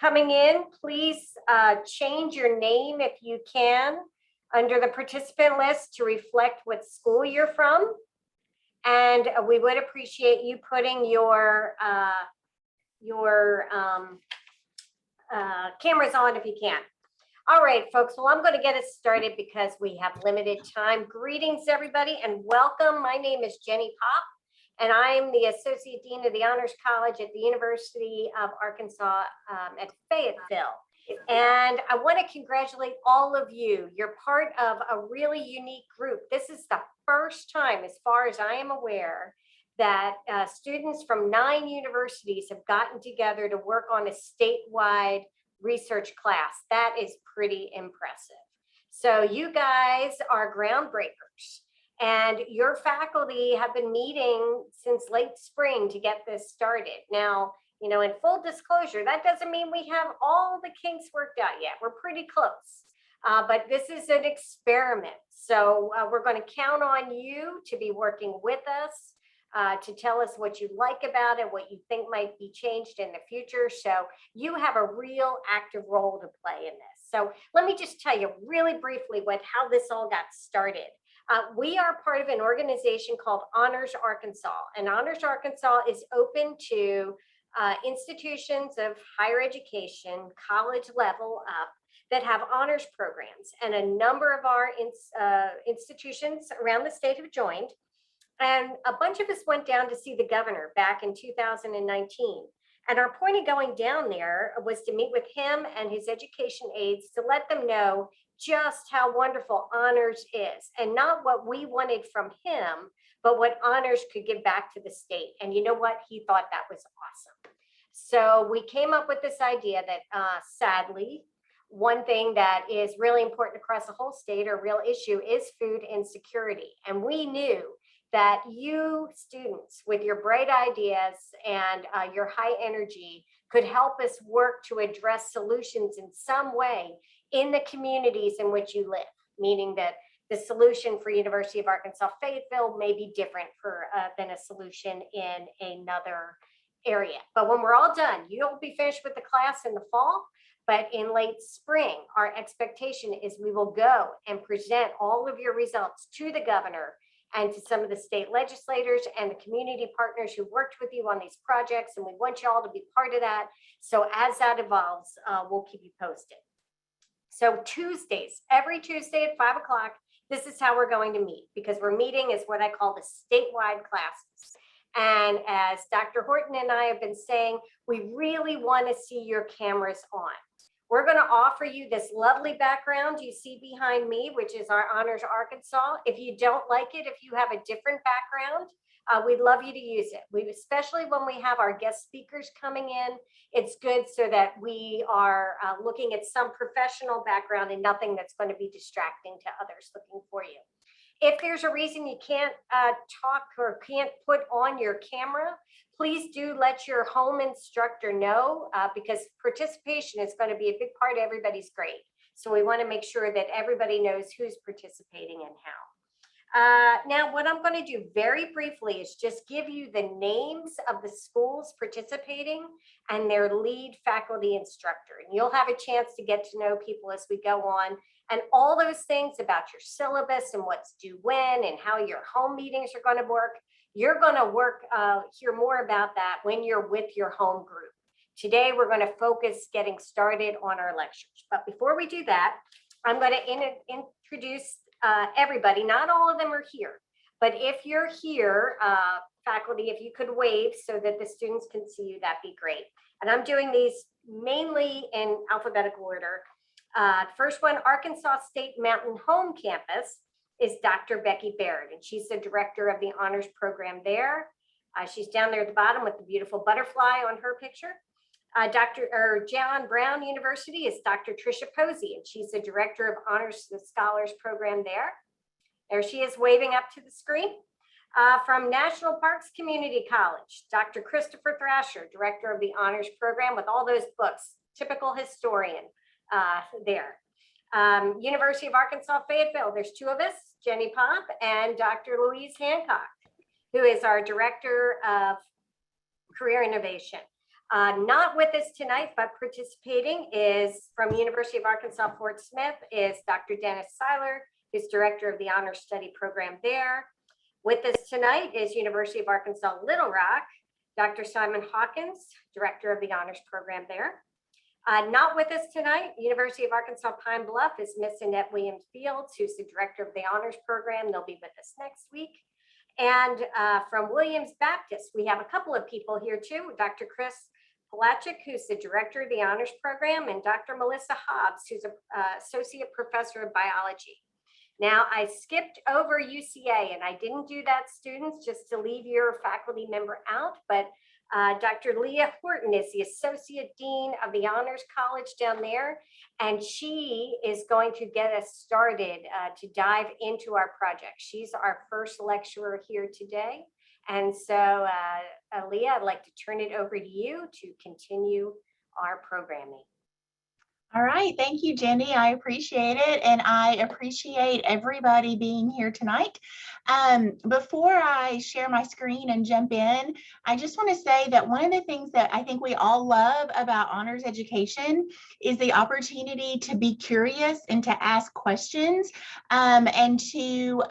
coming in, please change your name if you can under the participant list to reflect what school you're from. And we would appreciate you putting your cameras on if you can. All right, folks, well, I'm going to get us started because we have limited time. Greetings, everybody, and welcome. My name is Jenny Pop, and I'm the Associate Dean of the Honors College at the University of Arkansas at Fayetteville. And I want to congratulate all of you. You're part of a really unique group. This is the first time, as far as I am aware, that students from 9 universities have gotten together to work on a statewide research class. That is pretty impressive. So you guys are groundbreakers, and your faculty have been meeting since late spring to get this started. Now, you know, in full disclosure, that doesn't mean we have all the kinks worked out yet. We're pretty close, but this is an experiment. So we're going to count on you to be working with us, to tell us what you like about it, what you think might be changed in the future. So you have a real active role to play in this. So let me just tell you really briefly how this all got started. We are part of an organization called Honors Arkansas, and Honors Arkansas is open to institutions of higher education, college level up, that have honors programs. And a number of our institutions around the state have joined. And a bunch of us went down to see the governor back in 2019. And our point of going down there was to meet with him and his education aides to let them know just how wonderful honors is, and not what we wanted from him, but what honors could give back to the state. And you know what? He thought that was awesome. So we came up with this idea that sadly, one thing that is really important across the whole state, or real issue, is food insecurity. And we knew that you students with your bright ideas and your high energy could help us work to address solutions in some way in the communities in which you live, meaning that the solution for University of Arkansas Fayetteville may be different than a solution in another area. But when we're all done, you'll be finished with the class in the fall, but in late spring, our expectation is we will go and present all of your results to the governor and to some of the state legislators and the community partners who worked with you on these projects. And we want you all to be part of that. So as that evolves, we'll keep you posted. So Tuesdays, every Tuesday at 5 o'clock, this is how we're going to meet, because we're meeting is what I call the statewide classes. And as Dr. Horton and I have been saying, we really want to see your cameras on. We're going to offer you this lovely background you see behind me, which is our Honors Arkansas. If you don't like it, if you have a different background, we'd love you to use it. Especially when we have our guest speakers coming in, it's good so that we are looking at some professional background and nothing that's going to be distracting to others looking for you. If there's a reason you can't talk or can't put on your camera, please do let your home instructor know, because participation is going to be a big part of everybody's grade. So we want to make sure that everybody knows who's participating and how. Now, what I'm going to do very briefly is just give you the names of the schools participating and their lead faculty instructor. And you'll have a chance to get to know people as we go on. And all those things about your syllabus and what's due when and how your home meetings are going to work. You're going to hear more about that when you're with your home group. Today, we're going to focus getting started on our lectures. But before we do that, I'm going to introduce everybody. Not all of them are here, but if you're here, faculty, if you could wave so that the students can see you, that'd be great. And I'm doing these mainly in alphabetical order. First one, Arkansas State Mountain Home Campus, is Dr. Becky Baird, and she's the director of the honors program there. She's down there at the bottom with the beautiful butterfly on her picture. John Brown University is Dr. Tricia Posey, and she's the director of honors scholars program there. There she is waving up to the screen. From National Parks Community College, Dr. Christopher Thrasher, director of the honors program with all those books, typical historian there. University of Arkansas Fayetteville, there's 2 of us, Jenny Pop and Dr. Louise Hancock, who is our director of career innovation. Not with us tonight, but participating is from University of Arkansas Fort Smith is Dr. Dennis Seiler, who's director of the Honor Study program there. With us tonight is University of Arkansas Little Rock, Dr. Simon Hawkins, director of the honors program there. Not with us tonight, University of Arkansas Pine Bluff is Miss Annette Williams-Fields, who's the director of the honors program. They'll be with us next week. And from Williams Baptist, we have a couple of people here too, Dr. Chris Palachik, who's the director of the honors program, and Dr. Melissa Hobbs, who's an associate professor of biology. Now, I skipped over UCA, and I didn't do that, students, just to leave your faculty member out, but Dr. Leah Horton is the Associate Dean of the Honors College down there, and she is going to get us started to dive into our project. She's our first lecturer here today, and so Leah, I'd like to turn it over to you to continue our programming. All right, thank you, Jenny. I appreciate it, and I appreciate everybody being here tonight. Before I share my screen and jump in, I just want to say that one of the things that I think we all love about honors education is the opportunity to be curious and to ask questions, and to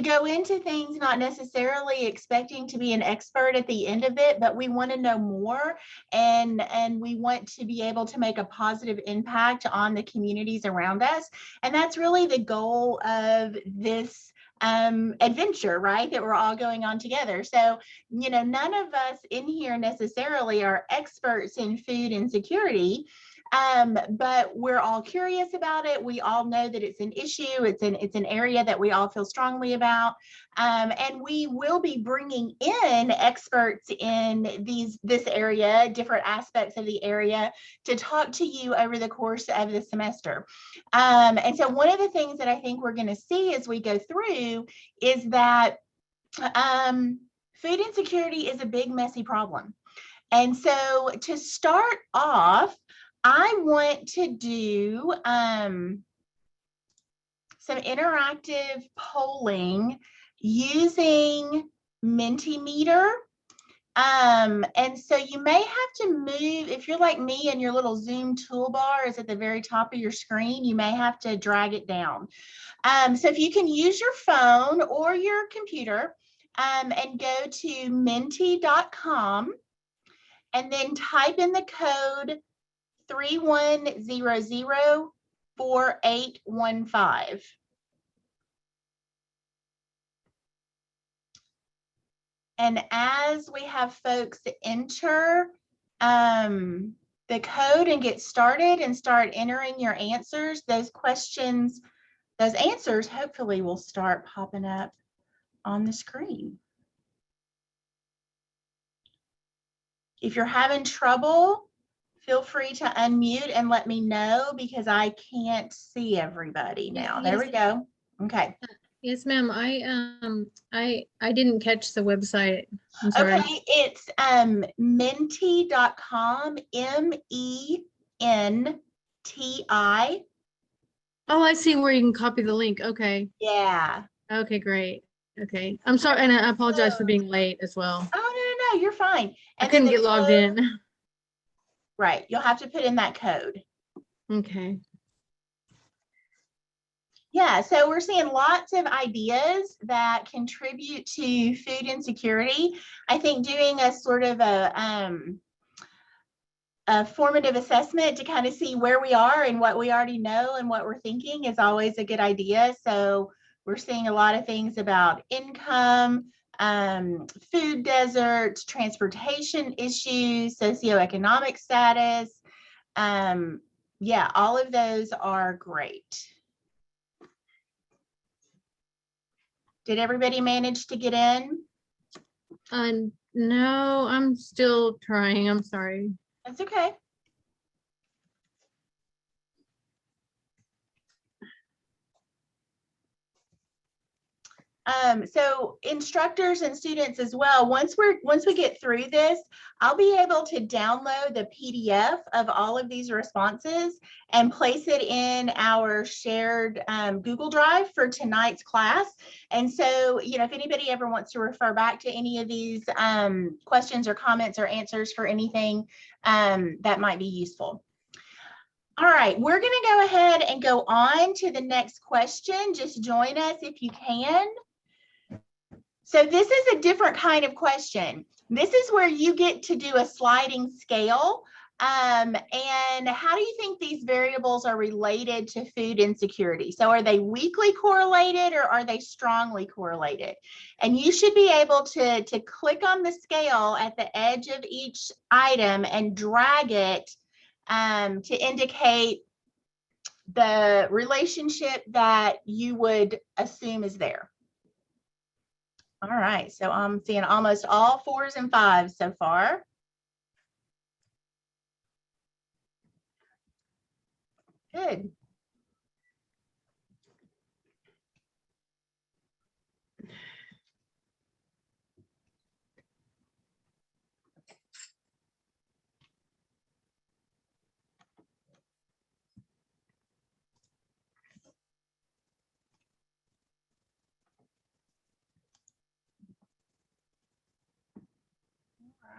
go into things not necessarily expecting to be an expert at the end of it, but we want to know more, and we want to be able to make a positive impact on the communities around us. And that's really the goal of this adventure, right, that we're all going on together. So, you know, none of us in here necessarily are experts in food insecurity, but we're all curious about it. We all know that it's an issue. It's an area that we all feel strongly about, and we will be bringing in experts in this area, different aspects of the area, to talk to you over the course of the semester. And so one of the things that I think we're going to see as we go through is that food insecurity is a big, messy problem. And so to start off, I want to do some interactive polling using Mentimeter. And so you may have to move, if you're like me and your little Zoom toolbar is at the very top of your screen, you may have to drag it down. So if you can use your phone or your computer and go to menti.com and then type in the code 31004815. And as we have folks enter the code and get started and start entering your answers, those answers hopefully will start popping up on the screen. If you're having trouble, feel free to unmute and let me know because I can't see everybody now. There we go. Okay. Yes, ma'am. I didn't catch the website. I'm sorry. Okay, it's menti.com, MENTI. Oh, I see where you can copy the link. Okay. Yeah. Okay, great. Okay. I'm sorry, and I apologize for being late as well. Oh, no, you're fine. And I couldn't get logged in. Right, you'll have to put in that code. Okay. Yeah, so we're seeing lots of ideas that contribute to food insecurity. I think doing a sort of a formative assessment to kind of see where we are and what we already know and what we're thinking is always a good idea. So we're seeing a lot of things about income, food deserts, transportation issues, socioeconomic status. Yeah, all of those are great. Did everybody manage to get in? No, I'm still trying. I'm sorry. That's okay. So instructors and students as well, once we get through this, I'll be able to download the PDF of all of these responses and place it in our shared Google Drive for tonight's class. And so, if anybody ever wants to refer back to any of these questions or comments or answers for anything, that might be useful. All right, we're going to go ahead and go on to the next question. Just join us if you can. So this is a different kind of question. This is where you get to do a sliding scale. And how do you think these variables are related to food insecurity? So are they weakly correlated or are they strongly correlated? And you should be able to click on the scale at the edge of each item and drag it to indicate the relationship that you would assume is there. All right, so I'm seeing almost all 4s and 5s so far. Good.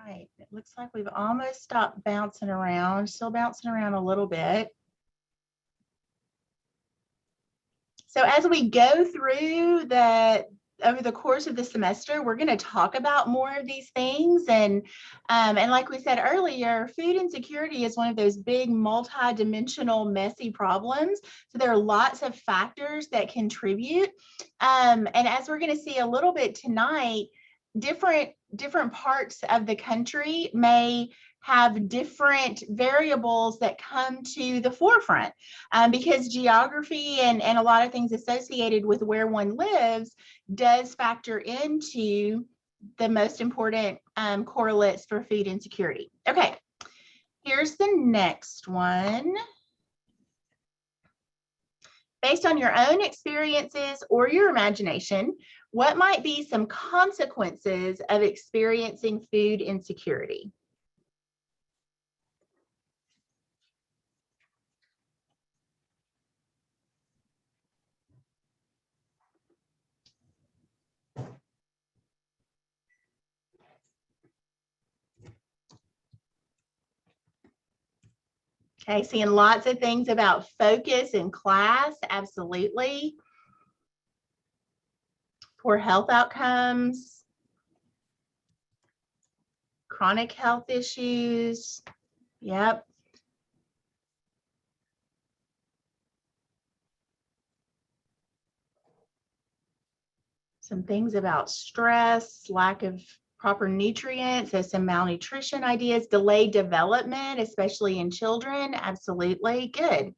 All right, it looks like we've almost stopped bouncing around, still bouncing around a little bit. So as we go through over the course of the semester, we're going to talk about more of these things. And like we said earlier, food insecurity is one of those big multi-dimensional messy problems. So there are lots of factors that contribute. And as we're going to see a little bit tonight, different parts of the country may have different variables that come to the forefront because geography and a lot of things associated with where one lives does factor into the most important correlates for food insecurity. Okay, here's the next one. Based on your own experiences or your imagination, what might be some consequences of experiencing food insecurity? Okay, seeing lots of things about focus and class, absolutely. Poor health outcomes, chronic health issues, yep. Some things about stress, lack of proper nutrients, so some malnutrition ideas, delayed development, especially in children, absolutely, good.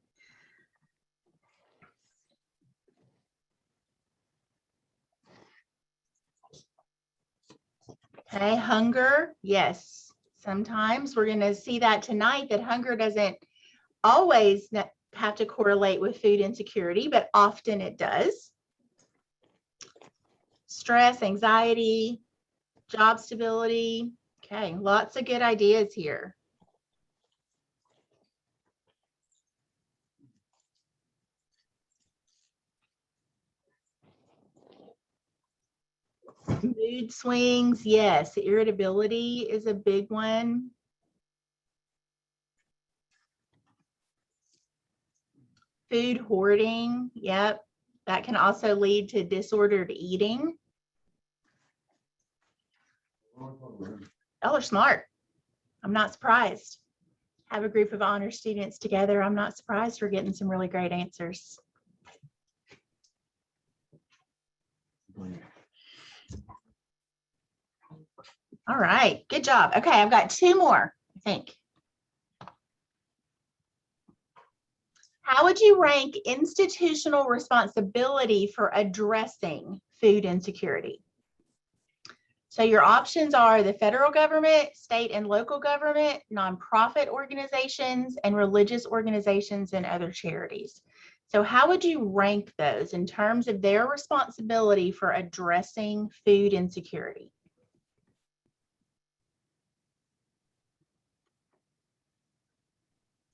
Okay, hunger, yes. Sometimes we're going to see that tonight, that hunger doesn't always have to correlate with food insecurity, but often it does. Stress, anxiety, job stability. Okay, lots of good ideas here. Mood swings, yes. Irritability is a big one. Food hoarding, yep. That can also lead to disordered eating. Oh, they're smart. I'm not surprised. Have a group of honor students together. I'm not surprised we're getting some really great answers. All right, good job. Okay, I've got 2 more, I think. How would you rank institutional responsibility for addressing food insecurity? So your options are the federal government, state and local government, nonprofit organizations, and religious organizations and other charities. So how would you rank those in terms of their responsibility for addressing food insecurity?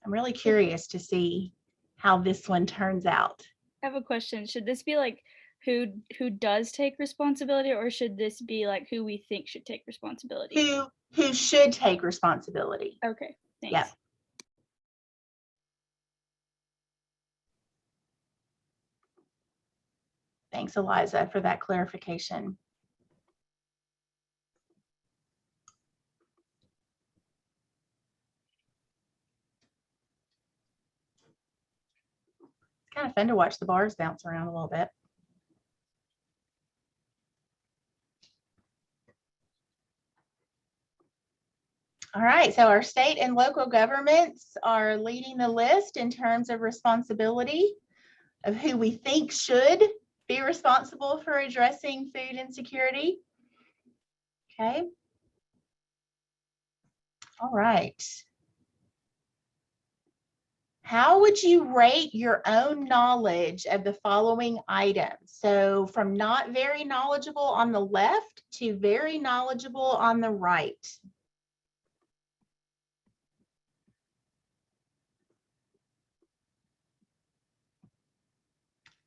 I'm really curious to see how this one turns out. I have a question. Should this be like who does take responsibility, or should this be like who we think should take responsibility? Who should take responsibility? Okay, thanks. Yeah. Thanks, Eliza, for that clarification. It's kind of fun to watch the bars bounce around a little bit. All right, so our state and local governments are leading the list in terms of responsibility of who we think should be responsible for addressing food insecurity. Okay. All right. How would you rate your own knowledge of the following items? So from not very knowledgeable on the left to very knowledgeable on the right.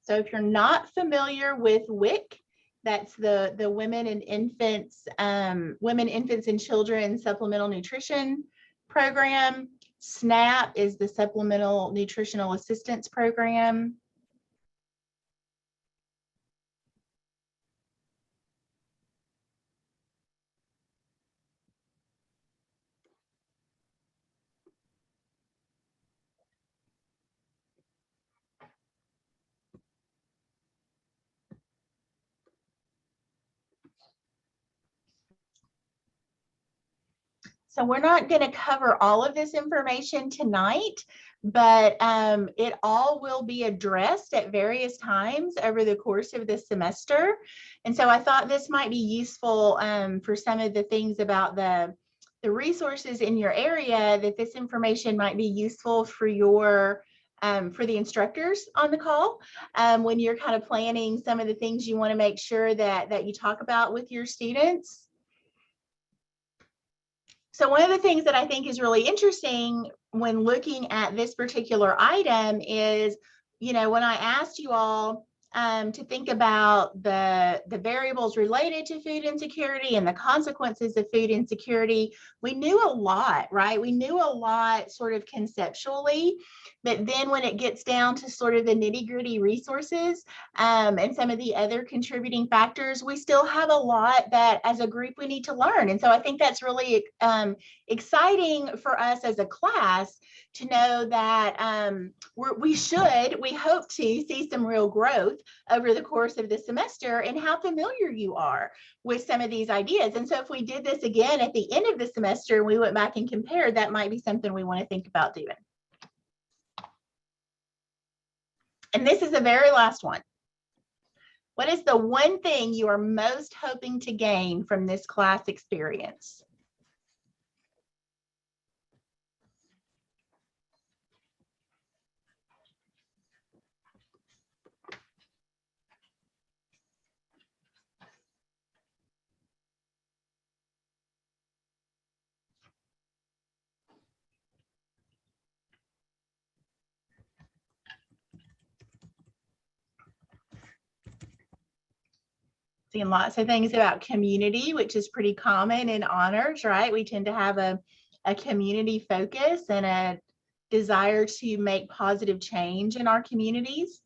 So if you're not familiar with WIC, that's the Women and Infants, Women, Infants and Children Supplemental Nutrition Program. SNAP is the Supplemental Nutritional Assistance Program. So we're not going to cover all of this information tonight, but it all will be addressed at various times over the course of this semester. And so I thought this might be useful for some of the things about the resources in your area, that this information might be useful for your for the instructors on the call when you're kind of planning some of the things you want to make sure that you talk about with your students. So one of the things that I think is really interesting when looking at this particular item is, you know, when I asked you all to think about the variables related to food insecurity and the consequences of food insecurity, we knew a lot, right? We knew a lot sort of conceptually, but then when it gets down to sort of the nitty-gritty resources and some of the other contributing factors, we still have a lot that as a group we need to learn. And so I think that's really exciting for us as a class to know that we hope to see some real growth over the course of the semester and how familiar you are with some of these ideas. And so if we did this again at the end of the semester and we went back and compared, that might be something we want to think about doing. And this is the very last one. What is the one thing you are most hoping to gain from this class experience? Seeing lots of things about community, which is pretty common in honors, right? We tend to have a community focus and a desire to make positive change in our communities.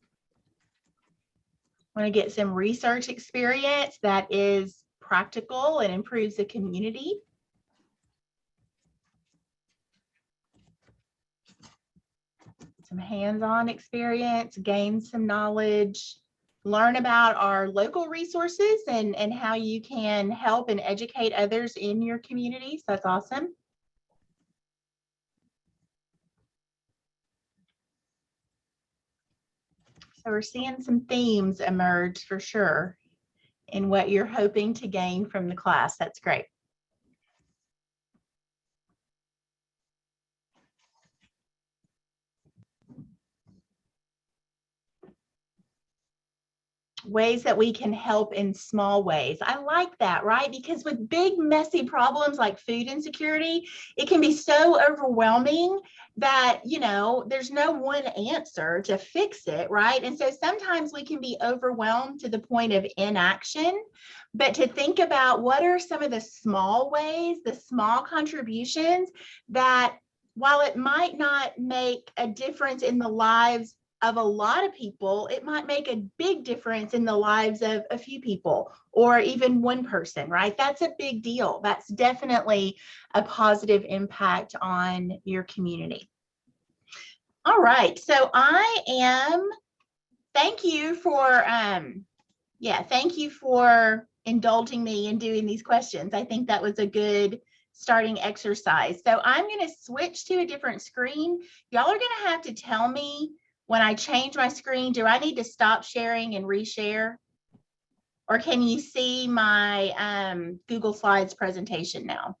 Want to get some research experience that is practical and improves the community. Some hands-on experience, gain some knowledge, learn about our local resources and how you can help and educate others in your communities. That's awesome. So we're seeing some themes emerge for sure in what you're hoping to gain from the class. That's great. ways that we can help in small ways. I like that, right? Because with big, messy problems like food insecurity, it can be so overwhelming that, you know, there's no one answer to fix it, right? And so sometimes we can be overwhelmed to the point of inaction, but to think about what are some of the small ways, the small contributions that, while it might not make a difference in the lives of a lot of people, it might make a big difference in the lives of a few people or even one person, right? That's a big deal. That's definitely a positive impact on your community. All right, so thank you for, thank you for indulging me in doing these questions. I think that was a good starting exercise. So I'm going to switch to a different screen. Y'all are going to have to tell me when I change my screen, do I need to stop sharing and reshare? Or can you see my Google Slides presentation now?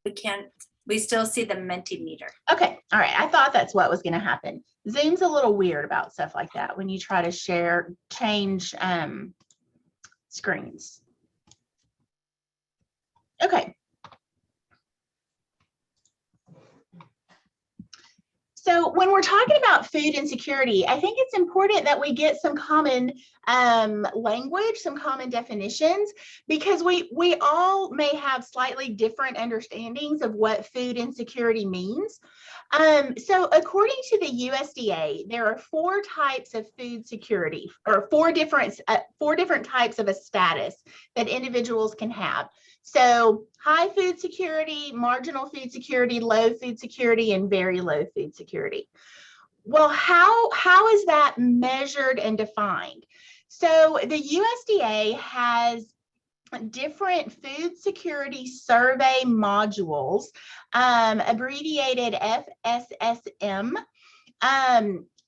We can't, we still see the Mentimeter. Okay, all right. I thought that's what was going to happen. Zoom's a little weird about stuff like that when you try to change screens. Okay. So when we're talking about food insecurity, I think it's important that we get some common language, some common definitions, because we all may have slightly different understandings of what food insecurity means. So according to the USDA, there are 4 types of food security, or four different types of a status that individuals can have. So high food security, marginal food security, low food security, and very low food security. Well, how is that measured and defined? So the USDA has different food security survey modules, abbreviated FSSM.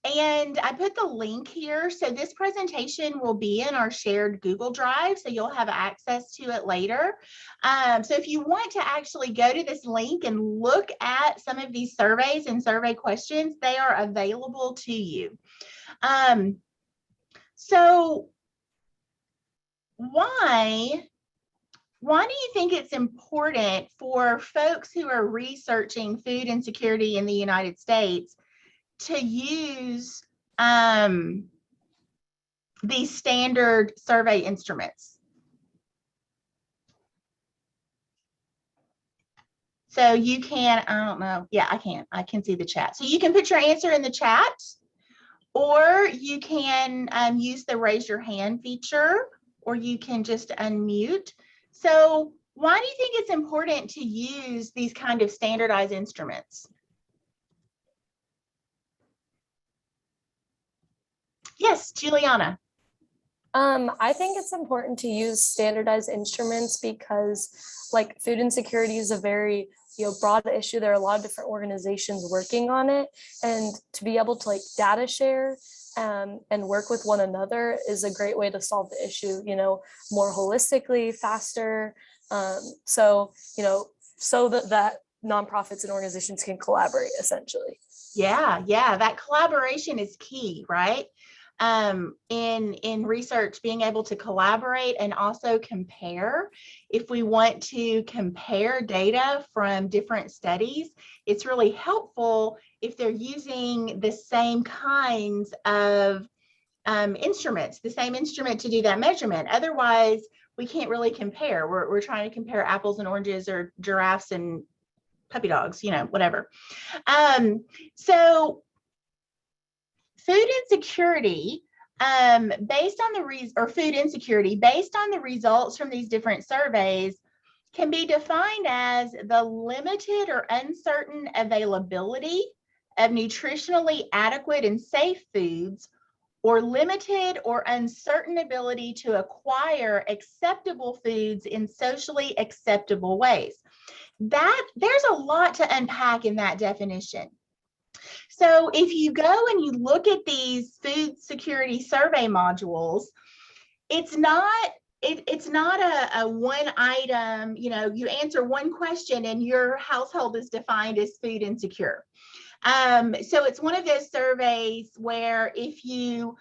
And I put the link here. So this presentation will be in our shared Google Drive, so you'll have access to it later. So if you want to actually go to this link and look at some of these surveys and survey questions, they are available to you. So why do you think it's important for folks who are researching food insecurity in the United States to use these standard survey instruments? So you can, I don't know. Yeah, I can see the chat. So you can put your answer in the chat, or you can use the raise your hand feature, or you can just unmute. So why do you think it's important to use these kind of standardized instruments? Yes, Juliana. I think it's important to use standardized instruments because like food insecurity is a very broad issue. There are a lot of different organizations working on it, and to be able to like data share and work with one another is a great way to solve the issue, more holistically, faster. So that nonprofits and organizations can collaborate essentially. Yeah, that collaboration is key, right? In research, being able to collaborate and also compare. If we want to compare data from different studies, it's really helpful if they're using the same kinds of instruments, the same instrument to do that measurement. Otherwise, we can't really compare. We're trying to compare apples and oranges or giraffes and puppy dogs, whatever. So food insecurity, based on food insecurity, based on the results from these different surveys, can be defined as the limited or uncertain availability of nutritionally adequate and safe foods, or limited or uncertain ability to acquire acceptable foods in socially acceptable ways. There's a lot to unpack in that definition. So if you go and you look at these food security survey modules, it's not a one item, you answer one question and your household is defined as food insecure. So it's one of those surveys where if you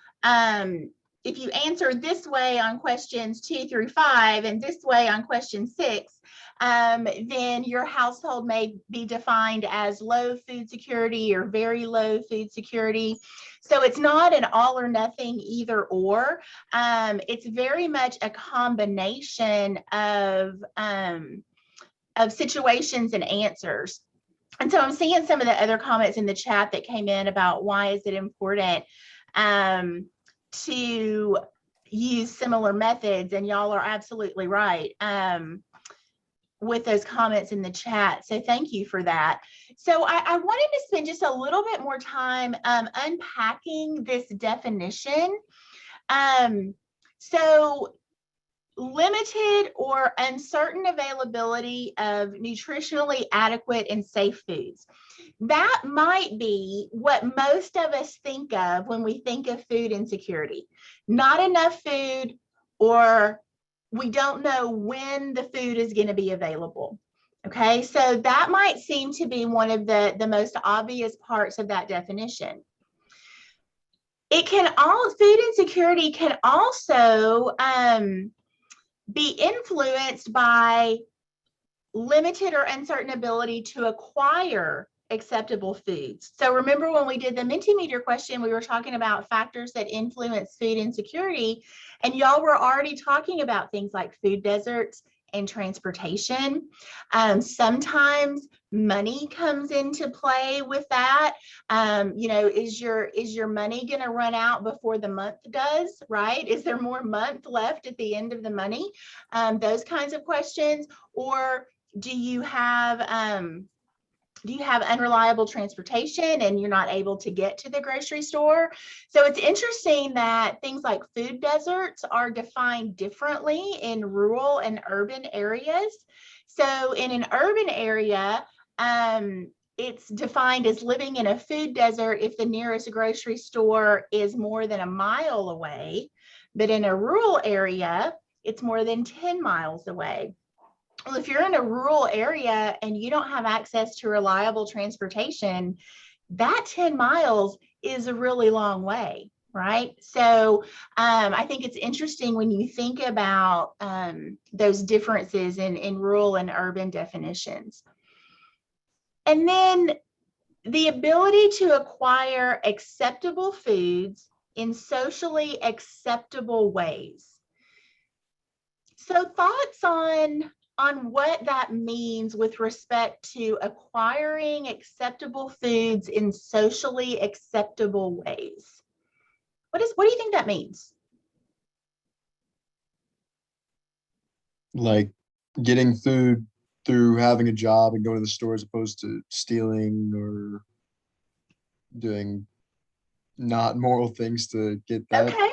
if you answer this way on questions 2 through 5 and this way on question 6, then your household may be defined as low food security or very low food security. So it's not an all or nothing either or. It's very much a combination of situations and answers. And so I'm seeing some of the other comments in the chat that came in about why is it important to use similar methods, and y'all are absolutely right with those comments in the chat. So thank you for that. So I wanted to spend just a little bit more time unpacking this definition. So limited or uncertain availability of nutritionally adequate and safe foods. That might be what most of us think of when we think of food insecurity. Not enough food, or we don't know when the food is going to be available. Okay, so that might seem to be one of the most obvious parts of that definition. It can all, food insecurity can also be influenced by limited or uncertain ability to acquire acceptable foods. So remember when we did the Mentimeter question, we were talking about factors that influence food insecurity, and y'all were already talking about things like food deserts and transportation. Sometimes money comes into play with that. You know, is your money going to run out before the month does, right? Is there more month left at the end of the money? Those kinds of questions. Or do you have unreliable transportation and you're not able to get to the grocery store? So it's interesting that things like food deserts are defined differently in rural and urban areas. So in an urban area, it's defined as living in a food desert if the nearest grocery store is more than a mile away. But in a rural area, it's more than 10 miles away. Well, if you're in a rural area and you don't have access to reliable transportation, that 10 miles is a really long way, right? So I think it's interesting when you think about those differences in rural and urban definitions. And then the ability to acquire acceptable foods in socially acceptable ways. So thoughts on what that means with respect to acquiring acceptable foods in socially acceptable ways. What do you think that means? Like getting food through having a job and going to the store as opposed to stealing or doing not moral things to get that. Okay.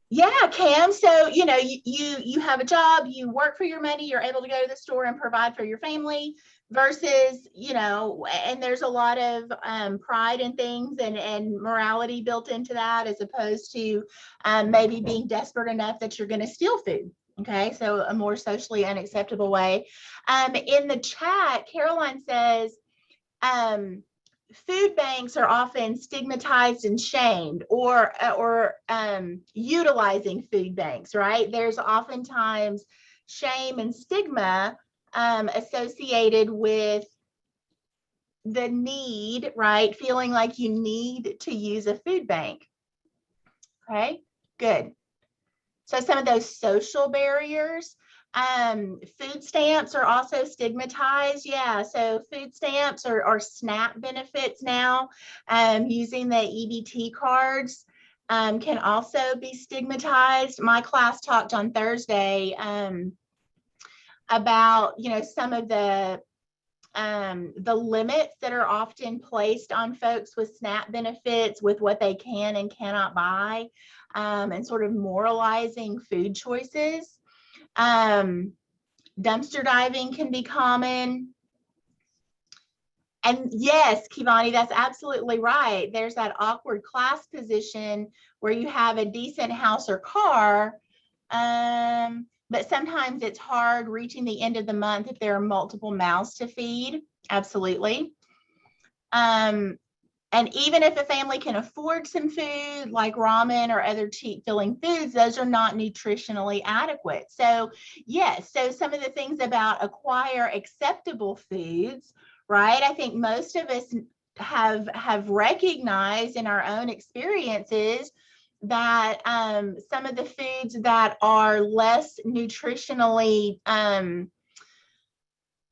Yeah, Cam. So, you know, you have a job, you work for your money, you're able to go to the store and provide for your family versus, you know, and there's a lot of pride in things and morality built into that, as opposed to maybe being desperate enough that you're going to steal food. Okay, so a more socially unacceptable way. In the chat, Caroline says, food banks are often stigmatized and shamed, or utilizing food banks, right? There's oftentimes shame and stigma associated with the need, right? Feeling like you need to use a food bank. Okay, good. So some of those social barriers. Food stamps are also stigmatized. Yeah, so food stamps or SNAP benefits now, using the EBT cards can also be stigmatized. My class talked on Thursday about, you know, some of the limits that are often placed on folks with SNAP benefits with what they can and cannot buy, and sort of moralizing food choices. Dumpster diving can be common. And yes, Kivani, that's absolutely right. There's that awkward class position where you have a decent house or car, but sometimes it's hard reaching the end of the month if there are multiple mouths to feed. Absolutely. And even if a family can afford some food like ramen or other cheap filling foods, those are not nutritionally adequate. So yes, so some of the things about acquire acceptable foods, right? I think most of us have recognized in our own experiences that some of the foods that are less nutritionally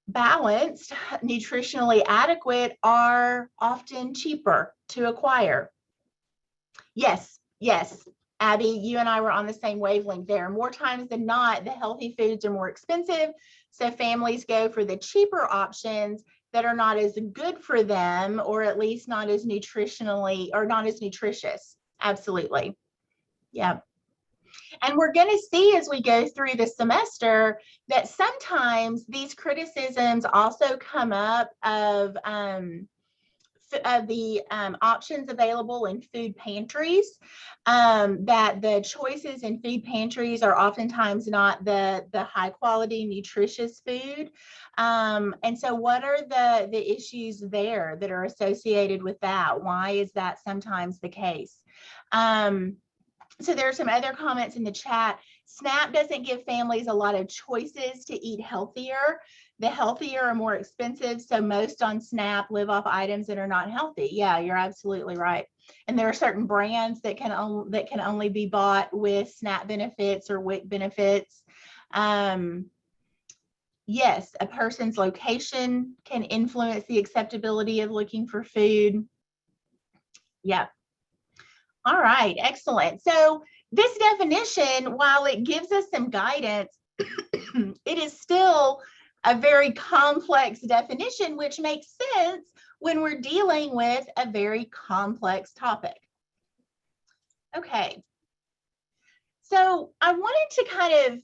balanced, nutritionally adequate are often cheaper to acquire. Yes, yes, Abby, you and I were on the same wavelength there. More times than not, the healthy foods are more expensive, so families go for the cheaper options that are not as good for them, or at least not as nutritionally, or not as nutritious. Absolutely. Yeah. And we're going to see as we go through the semester that sometimes these criticisms also come up of the options available in food pantries, that the choices in food pantries are oftentimes not the high quality nutritious food. And so what are the issues there that are associated with that? Why is that sometimes the case? So there are some other comments in the chat. SNAP doesn't give families a lot of choices to eat healthier. The healthier are more expensive, so most on SNAP live off items that are not healthy. Yeah, you're absolutely right. And there are certain brands that can only be bought with SNAP benefits or WIC benefits. Yes, a person's location can influence the acceptability of looking for food. Yeah. All right, excellent. So this definition, while it gives us some guidance, it is still a very complex definition, which makes sense when we're dealing with a very complex topic. Okay, so I wanted to kind of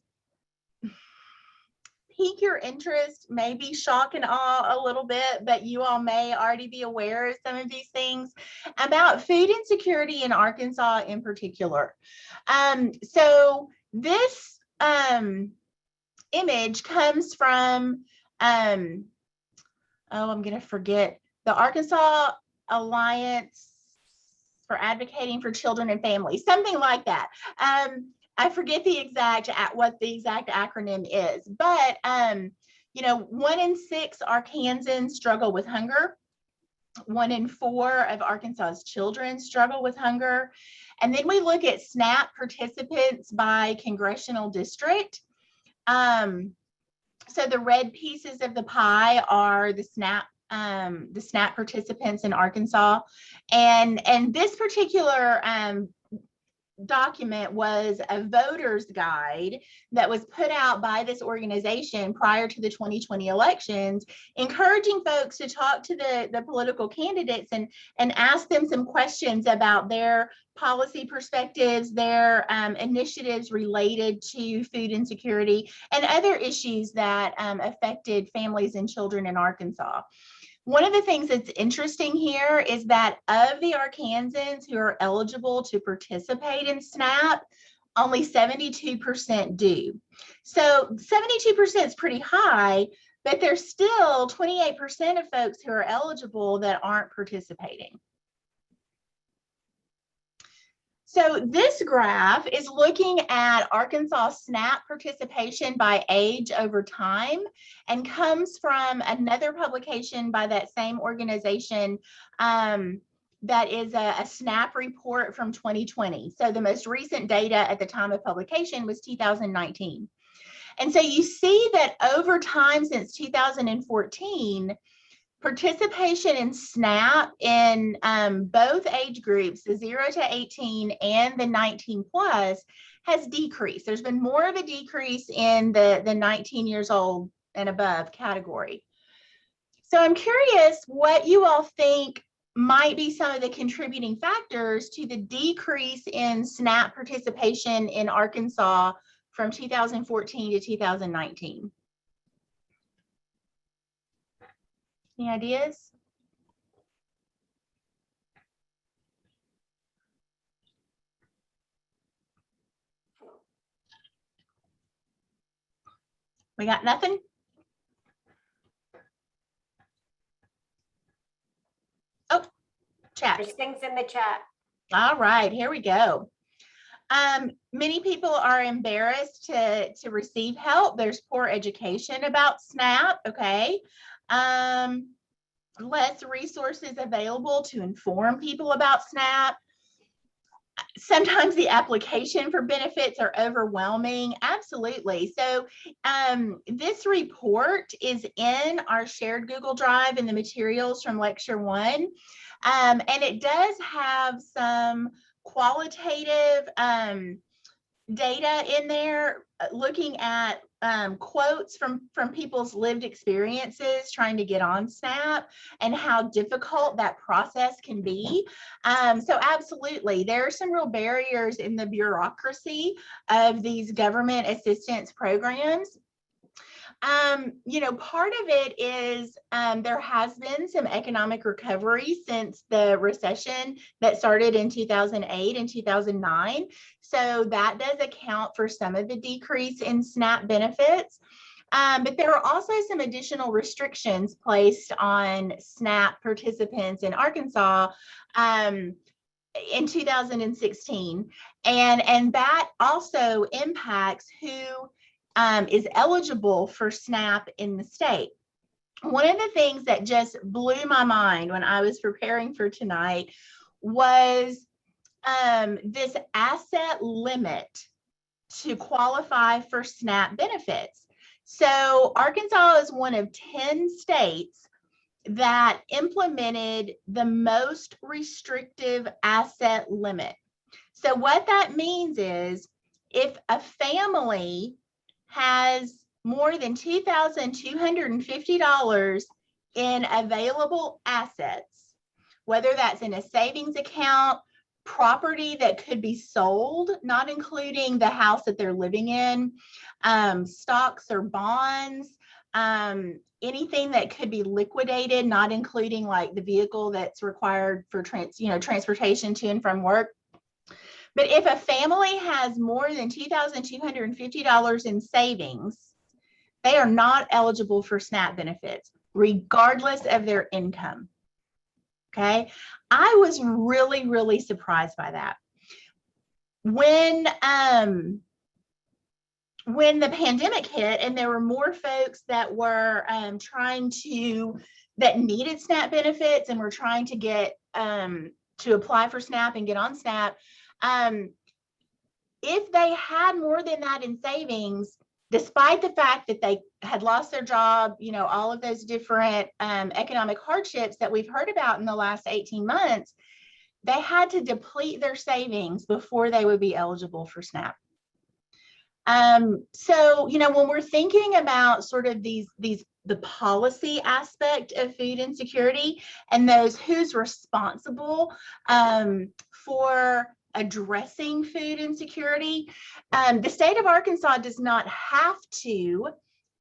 pique your interest, maybe shock and awe a little bit, but you all may already be aware of some of these things about food insecurity in Arkansas in particular. So this image comes from, I'm going to forget, the Arkansas Alliance for Advocating for Children and Families, something like that. I forget what the exact acronym is, but 1 in 6 Arkansans struggle with hunger. 1 in 4 of Arkansas's children struggle with hunger. And then we look at SNAP participants by congressional district. So the red pieces of the pie are the SNAP participants in Arkansas. And this particular document was a voter's guide that was put out by this organization prior to the 2020 elections, encouraging folks to talk to the political candidates and ask them some questions about their policy perspectives, their initiatives related to food insecurity and other issues that affected families and children in Arkansas. One of the things that's interesting here is that of the Arkansans who are eligible to participate in SNAP, only 72% do. So 72% is pretty high, but there's still 28% of folks who are eligible that aren't participating. So this graph is looking at Arkansas SNAP participation by age over time and comes from another publication by that same organization that is a SNAP report from 2020. So the most recent data at the time of publication was 2019. And so you see that over time since 2014, participation in SNAP in both age groups, the 0 to 18 and the 19 plus, has decreased. There's been more of a decrease in the 19 years old and above category. So I'm curious what you all think might be some of the contributing factors to the decrease in SNAP participation in Arkansas from 2014 to 2019. Any ideas? We got nothing? Oh, chat? There's things in the chat. All right, here we go. Many people are embarrassed to receive help. There's poor education about SNAP, okay? Less resources available to inform people about SNAP. Sometimes the application for benefits are overwhelming. Absolutely. So this report is in our shared Google Drive in the materials from lecture 1. And it does have some qualitative data in there looking at quotes from people's lived experiences trying to get on SNAP and how difficult that process can be. So absolutely, there are some real barriers in the bureaucracy of these government assistance programs. You know, part of it is there has been some economic recovery since the recession that started in 2008 and 2009. So that does account for some of the decrease in SNAP benefits. But there are also some additional restrictions placed on SNAP participants in Arkansas in 2016. And that also impacts who is eligible for SNAP in the state. One of the things that just blew my mind when I was preparing for tonight was this asset limit to qualify for SNAP benefits. So Arkansas is one of 10 states that implemented the most restrictive asset limit. So what that means is if a family has more than $2,250 in available assets, whether that's in a savings account, property that could be sold, not including the house that they're living in, stocks or bonds, anything that could be liquidated, not including like the vehicle that's required for transportation to and from work. But if a family has more than $2,250 in savings, they are not eligible for SNAP benefits, regardless of their income. Okay, I was really, really surprised by that. When the pandemic hit and there were more folks that were that needed SNAP benefits and were trying to get to apply for SNAP and get on SNAP, if they had more than that in savings, despite the fact that they had lost their job, you know, all of those different economic hardships that we've heard about in the last 18 months, they had to deplete their savings before they would be eligible for SNAP. So, you know, when we're thinking about sort of the policy aspect of food insecurity and those who's responsible for addressing food insecurity, the state of Arkansas does not have to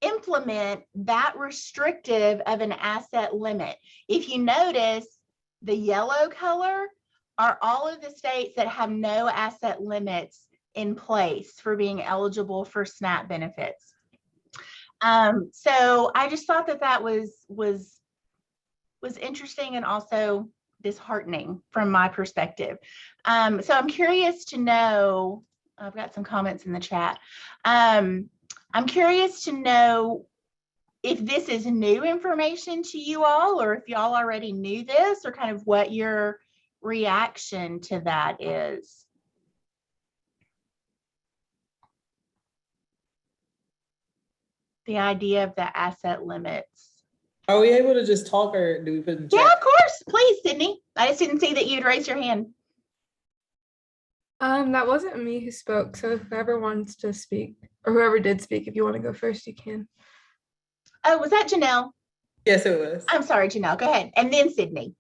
implement that restrictive of an asset limit. If you notice, the yellow color are all of the states that have no asset limits in place for being eligible for SNAP benefits. So I just thought that was interesting and also disheartening from my perspective. So I'm curious to know, I've got some comments in the chat. I'm curious to know if this is new information to you all, or if y'all already knew this, or kind of what your reaction to that is. The idea of the asset limits. Are we able to just talk, or do we put in chat? Yeah, of course. Please, Sydney. I just didn't see that you'd raise your hand. That wasn't me who spoke, so whoever wants to speak, or whoever did speak, if you want to go first, you can. Oh, was that Janelle? Yes, it was. I'm sorry, Janelle. Go ahead. And then Sydney.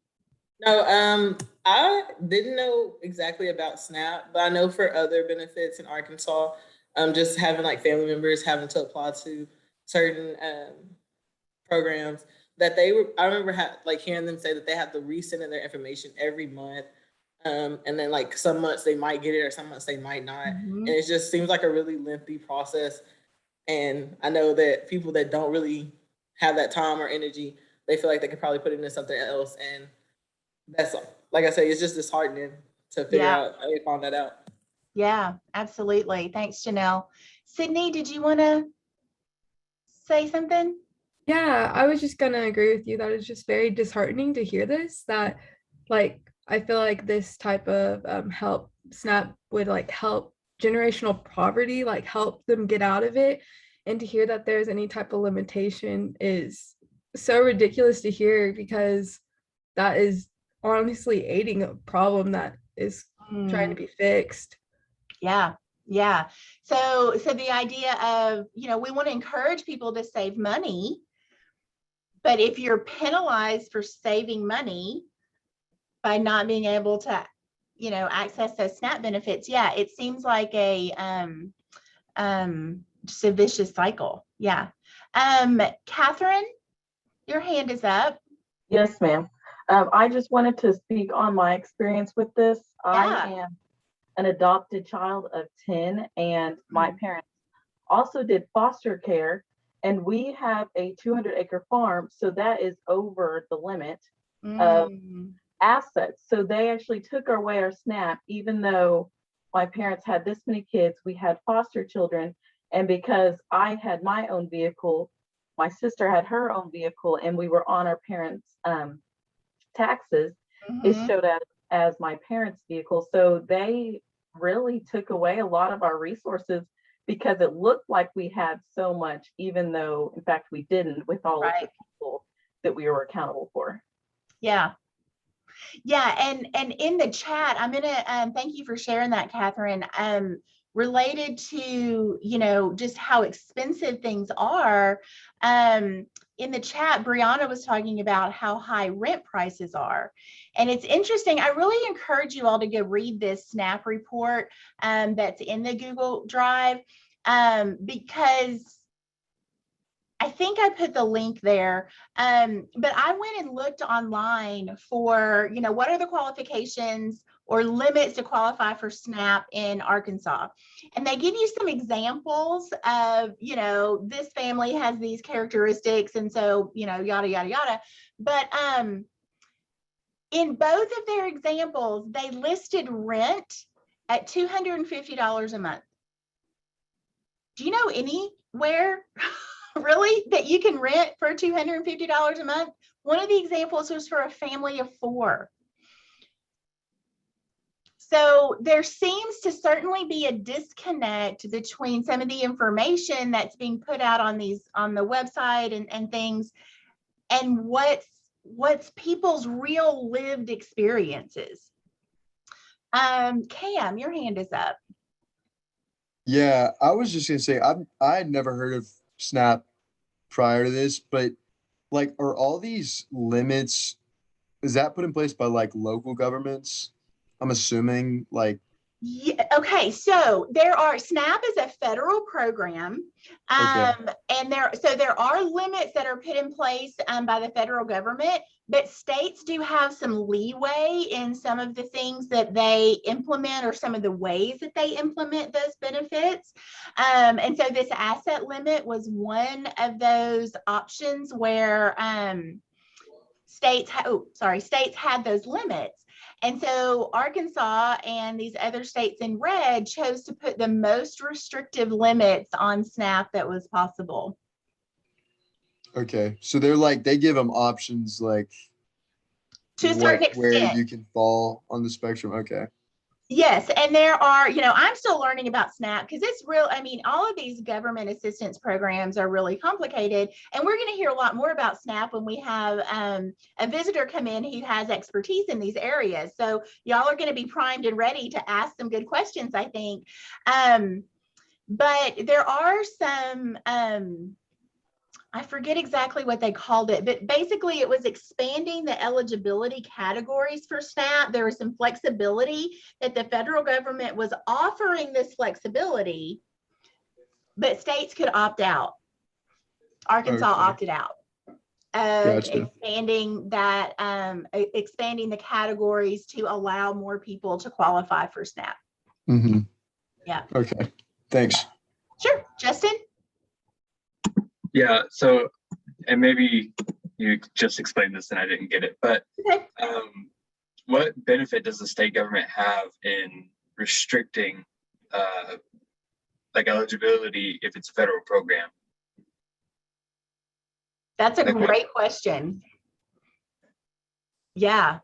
No, I didn't know exactly about SNAP, but I know for other benefits in Arkansas, just having like family members having to apply to certain programs that I remember hearing them say that they have to resend in their information every month. And then like some months they might get it or some months they might not. And it just seems like a really lengthy process. And I know that people that don't really have that time or energy, they feel like they could probably put it into something else. And that's like I say, it's just disheartening to figure Yeah. out how they found that out. Yeah, absolutely. Thanks, Janelle. Sydney, did you want to say something? Yeah, I was just gonna agree with you that it's just very disheartening to hear this, that like I feel like this type of help SNAP would like help generational poverty, like help them get out of it. And to hear that there's any type of limitation is so ridiculous to hear, because that is honestly aiding a problem that is trying to be fixed. Yeah, yeah. So the idea of, we want to encourage people to save money, but if you're penalized for saving money by not being able to, access those SNAP benefits, yeah, it seems like a just a vicious cycle. Yeah. Catherine, your hand is up. Yes, ma'am. I just wanted to speak on my experience with this. Yeah. I am an adopted child of 10, and my parents also did foster care, and we have a 200-acre farm, so that is over the limit of assets. So they actually took away our SNAP, even though my parents had this many kids, we had foster children, and because I had my own vehicle, my sister had her own vehicle, and we were on our parents' taxes, it showed up as my parents' vehicle. So they really took away a lot of our resources because it looked like we had so much, even though in fact we didn't, with all of the people that we were accountable for. Yeah. Yeah, and in the chat, I'm gonna thank you for sharing that, Catherine. Related to, just how expensive things are. In the chat, Brianna was talking about how high rent prices are. And it's interesting. I really encourage you all to go read this SNAP report that's in the Google Drive, because I think I put the link there, but I went and looked online for, what are the qualifications or limits to qualify for SNAP in Arkansas. And they give you some examples of, this family has these characteristics, and so, yada, yada, yada. But in both of their examples, they listed rent at $250 a month. Do you know anywhere really that you can rent for $250 a month? One of the examples was for a family of 4. So there seems to certainly be a disconnect between some of the information that's being put out on the website and things, and what's people's real lived experiences. Cam, your hand is up. Yeah, I was just gonna say I had never heard of SNAP prior to this, but like, are all these limits, is that put in place by like local governments? I'm assuming, like. Yeah, okay, so SNAP is a federal program, and there are limits that are put in place by the federal government, but states do have some leeway in some of the things that they implement or some of the ways that they implement those benefits. And so this asset limit was one of those options where states had those limits. And so Arkansas and these other states in red chose to put the most restrictive limits on SNAP that was possible. Okay, so they give them options like to a certain extent where you can fall on the spectrum. Okay. Yes, and there are, I'm still learning about SNAP because it's real. I mean, all of these government assistance programs are really complicated, and we're going to hear a lot more about SNAP when we have a visitor come in who has expertise in these areas. So y'all are going to be primed and ready to ask some good questions, I think. But there are some, I forget exactly what they called it, but basically it was expanding the eligibility categories for SNAP. There was some flexibility that the federal government was offering this flexibility, but states could opt out. Arkansas opted out of expanding the categories to allow more people to qualify for SNAP. Mm-hmm. Yeah. Okay. Thanks. Sure. Justin? Yeah, so, and maybe you just explained this and I didn't get it, but what benefit does the state government have in restricting like eligibility if it's a federal program? That's a Like what- great question. Yeah.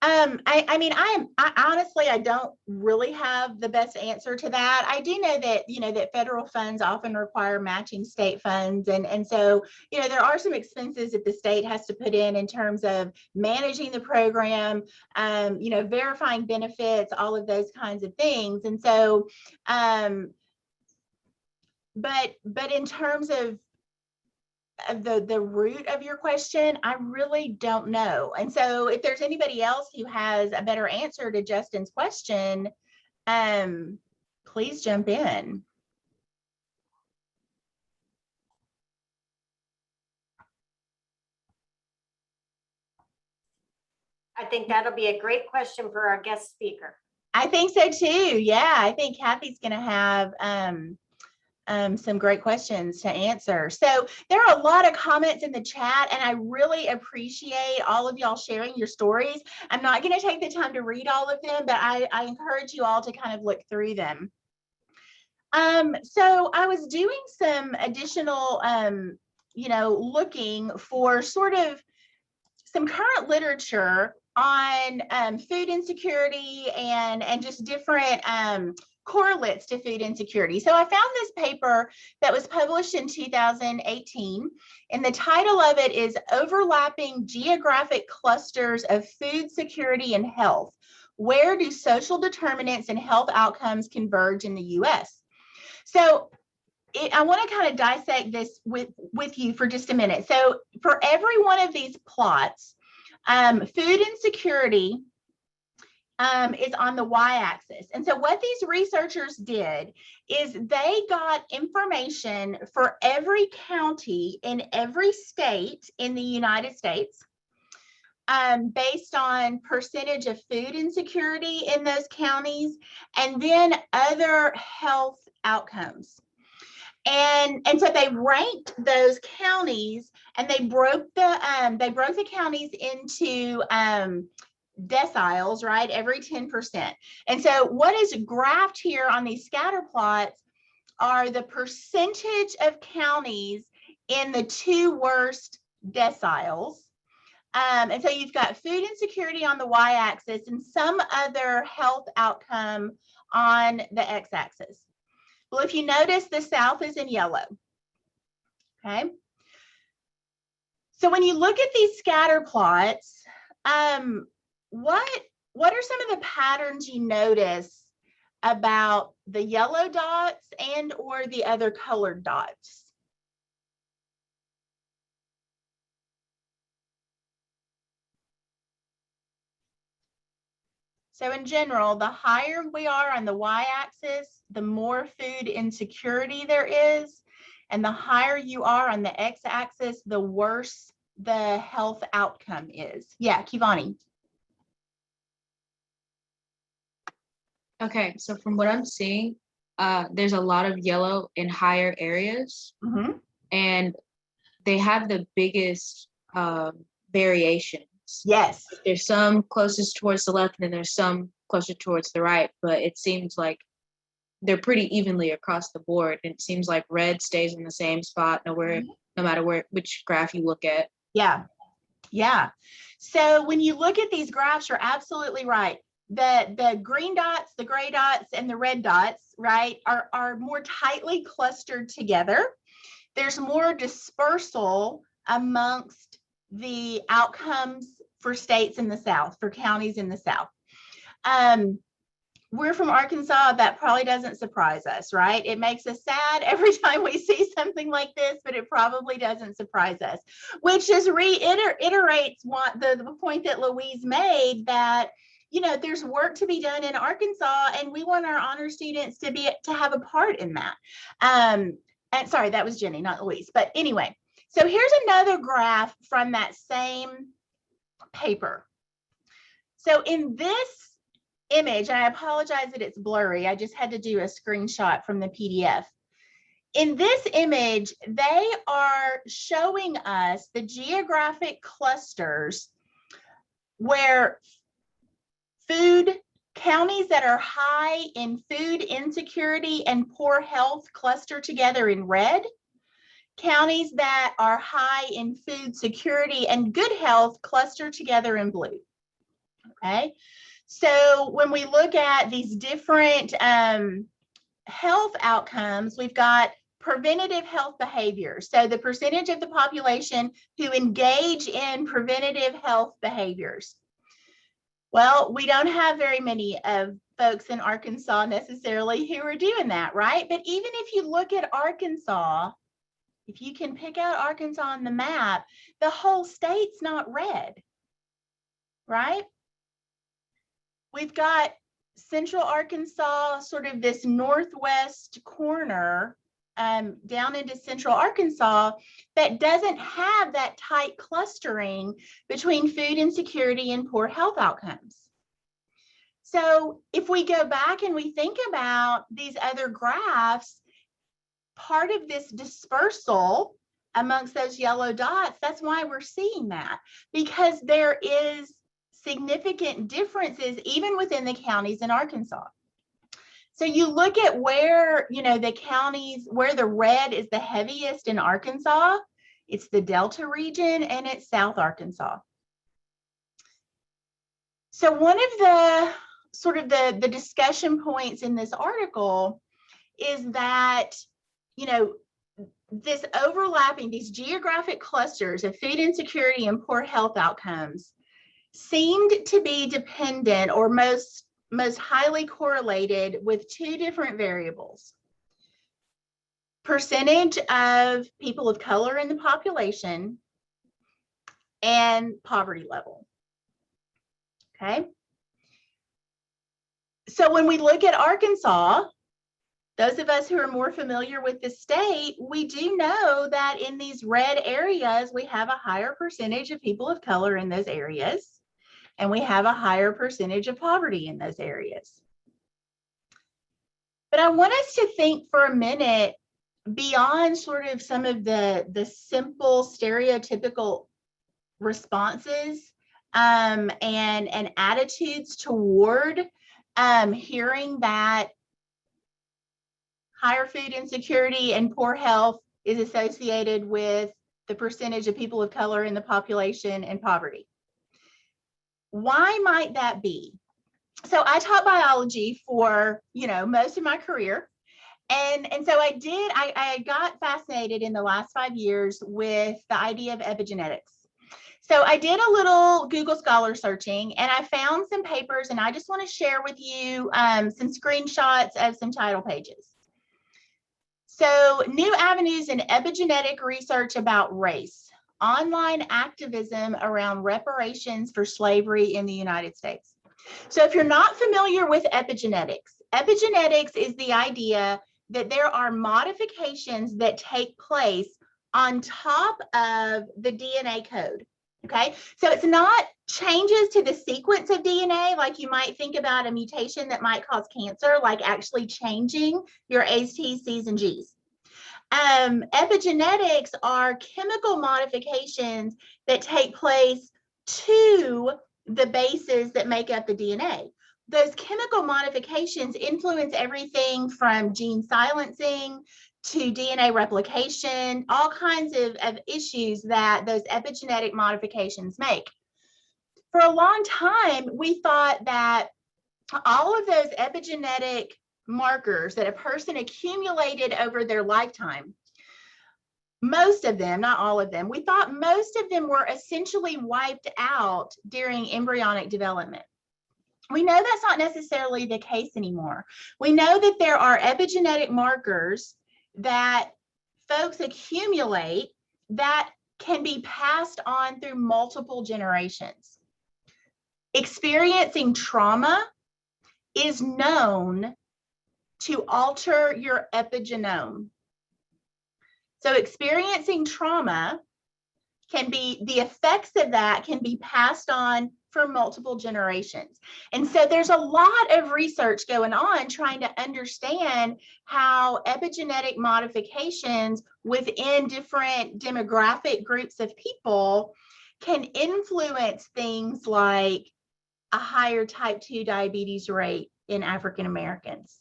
I mean, I honestly, I don't really have the best answer to that. I do know that, that federal funds often require matching state funds. And so, there are some expenses that the state has to put in terms of managing the program, verifying benefits, all of those kinds of things. And so, but in terms of the root of your question, I really don't know. And so if there's anybody else who has a better answer to Justin's question, please jump in. I think that'll be a great question for our guest speaker. I think so too. Yeah, I think Kathy's going to have some great questions to answer. So there are a lot of comments in the chat, and I really appreciate all of y'all sharing your stories. I'm not going to take the time to read all of them, but I encourage you all to kind of look through them. So I was doing some additional, looking for sort of some current literature on food insecurity and just different correlates to food insecurity. So I found this paper that was published in 2018, and the title of it is Overlapping Geographic Clusters of Food Security and Health. Where do social determinants and health outcomes converge in the US? So I want to kind of dissect this with you for just a minute. So for every one of these plots, food insecurity is on the y-axis. And so what these researchers did is they got information for every county in every state in the United States based on percentage of food insecurity in those counties, and then other health outcomes. And so they ranked those counties, and they broke the counties into deciles, right? Every 10%. And so what is graphed here on these scatter plots are the percentage of counties in the two worst deciles. And so you've got food insecurity on the y-axis and some other health outcome on the x-axis. Well, if you notice, the South is in yellow. Okay. So when you look at these scatter plots, what are some of the patterns you notice about the yellow dots and or the other colored dots? So in general, the higher we are on the y-axis, the more food insecurity there is. And the higher you are on the x-axis, the worse the health outcome is. Yeah, Kivani. Okay, so from what I'm seeing, there's a lot of yellow in higher areas, and they have the biggest variations. Yes. There's some closest towards the left, and then there's some closer towards the right, but it seems like they're pretty evenly across the board. And it seems like red stays in the same spot no matter which graph you look at. Yeah. Yeah. So when you look at these graphs, you're absolutely right. The green dots, the gray dots, and the red dots, right, are more tightly clustered together. There's more dispersal amongst the outcomes for states in the South, for counties in the South. We're from Arkansas. That probably doesn't surprise us, right? It makes us sad every time we see something like this, but it probably doesn't surprise us, which just reiterates the point that Louise made, that there's work to be done in Arkansas, and we want our honor students to have a part in that. And sorry, that was Jenny, not Louise. But anyway, so here's another graph from that same paper. So in this image, and I apologize that it's blurry, I just had to do a screenshot from the PDF. In this image, they are showing us the geographic clusters where Counties that are high in food insecurity and poor health cluster together in red. Counties that are high in food security and good health cluster together in blue. Okay, so when we look at these different health outcomes, we've got preventative health behaviors. So the percentage of the population who engage in preventative health behaviors. Well, we don't have very many of folks in Arkansas necessarily who are doing that, right? But even if you look at Arkansas, if you can pick out Arkansas on the map, the whole state's not red, right? We've got Central Arkansas, sort of this northwest corner down into Central Arkansas that doesn't have that tight clustering between food insecurity and poor health outcomes. So if we go back and we think about these other graphs, part of this dispersal amongst those yellow dots, that's why we're seeing that, because there is significant differences even within the counties in Arkansas. So you look at where, the counties, where the red is the heaviest in Arkansas, it's the Delta region and it's South Arkansas. So one of the sort of the discussion points in this article is that, this overlapping, these geographic clusters of food insecurity and poor health outcomes seemed to be dependent or most highly correlated with two different variables: percentage of people of color in the population and poverty level. Okay. So when we look at Arkansas, those of us who are more familiar with the state, we do know that in these red areas, we have a higher percentage of people of color in those areas, and we have a higher percentage of poverty in those areas. But I want us to think for a minute beyond sort of some of the simple stereotypical responses and attitudes toward hearing that higher food insecurity and poor health is associated with the percentage of people of color in the population and poverty. Why might that be? So I taught biology for, most of my career. And so I got fascinated in the last 5 years with the idea of epigenetics. So I did a little Google Scholar searching and I found some papers, and I just want to share with you some screenshots of some title pages. So, new avenues in epigenetic research about race, online activism around reparations for slavery in the United States. So if you're not familiar with epigenetics, epigenetics is the idea that there are modifications that take place on top of the DNA code. Okay, so it's not changes to the sequence of DNA like you might think about a mutation that might cause cancer, like actually changing your A's, T's, C's, and G's. Epigenetics are chemical modifications that take place to the bases that make up the DNA. Those chemical modifications influence everything from gene silencing to DNA replication, all kinds of issues that those epigenetic modifications make. For a long time, we thought that all of those epigenetic markers that a person accumulated over their lifetime, most of them, not all of them, we thought most of them were essentially wiped out during embryonic development. We know that's not necessarily the case anymore. We know that there are epigenetic markers that folks accumulate that can be passed on through multiple generations. Experiencing trauma is known to alter your epigenome. So experiencing trauma can be, the effects of that can be passed on for multiple generations. And so there's a lot of research going on trying to understand how epigenetic modifications within different demographic groups of people can influence things like a higher type 2 diabetes rate in African Americans?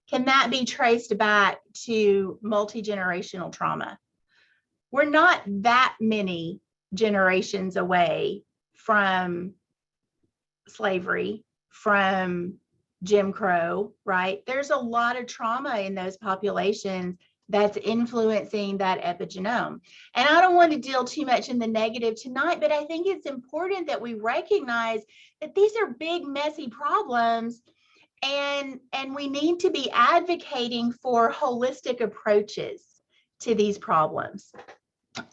Can that be traced back to multi-generational trauma? We're not that many generations away from slavery, from Jim Crow, right? There's a lot of trauma in those populations that's influencing that epigenome. And I don't want to deal too much in the negative tonight, but I think it's important that we recognize that these are big, messy problems, and we need to be advocating for holistic approaches to these problems.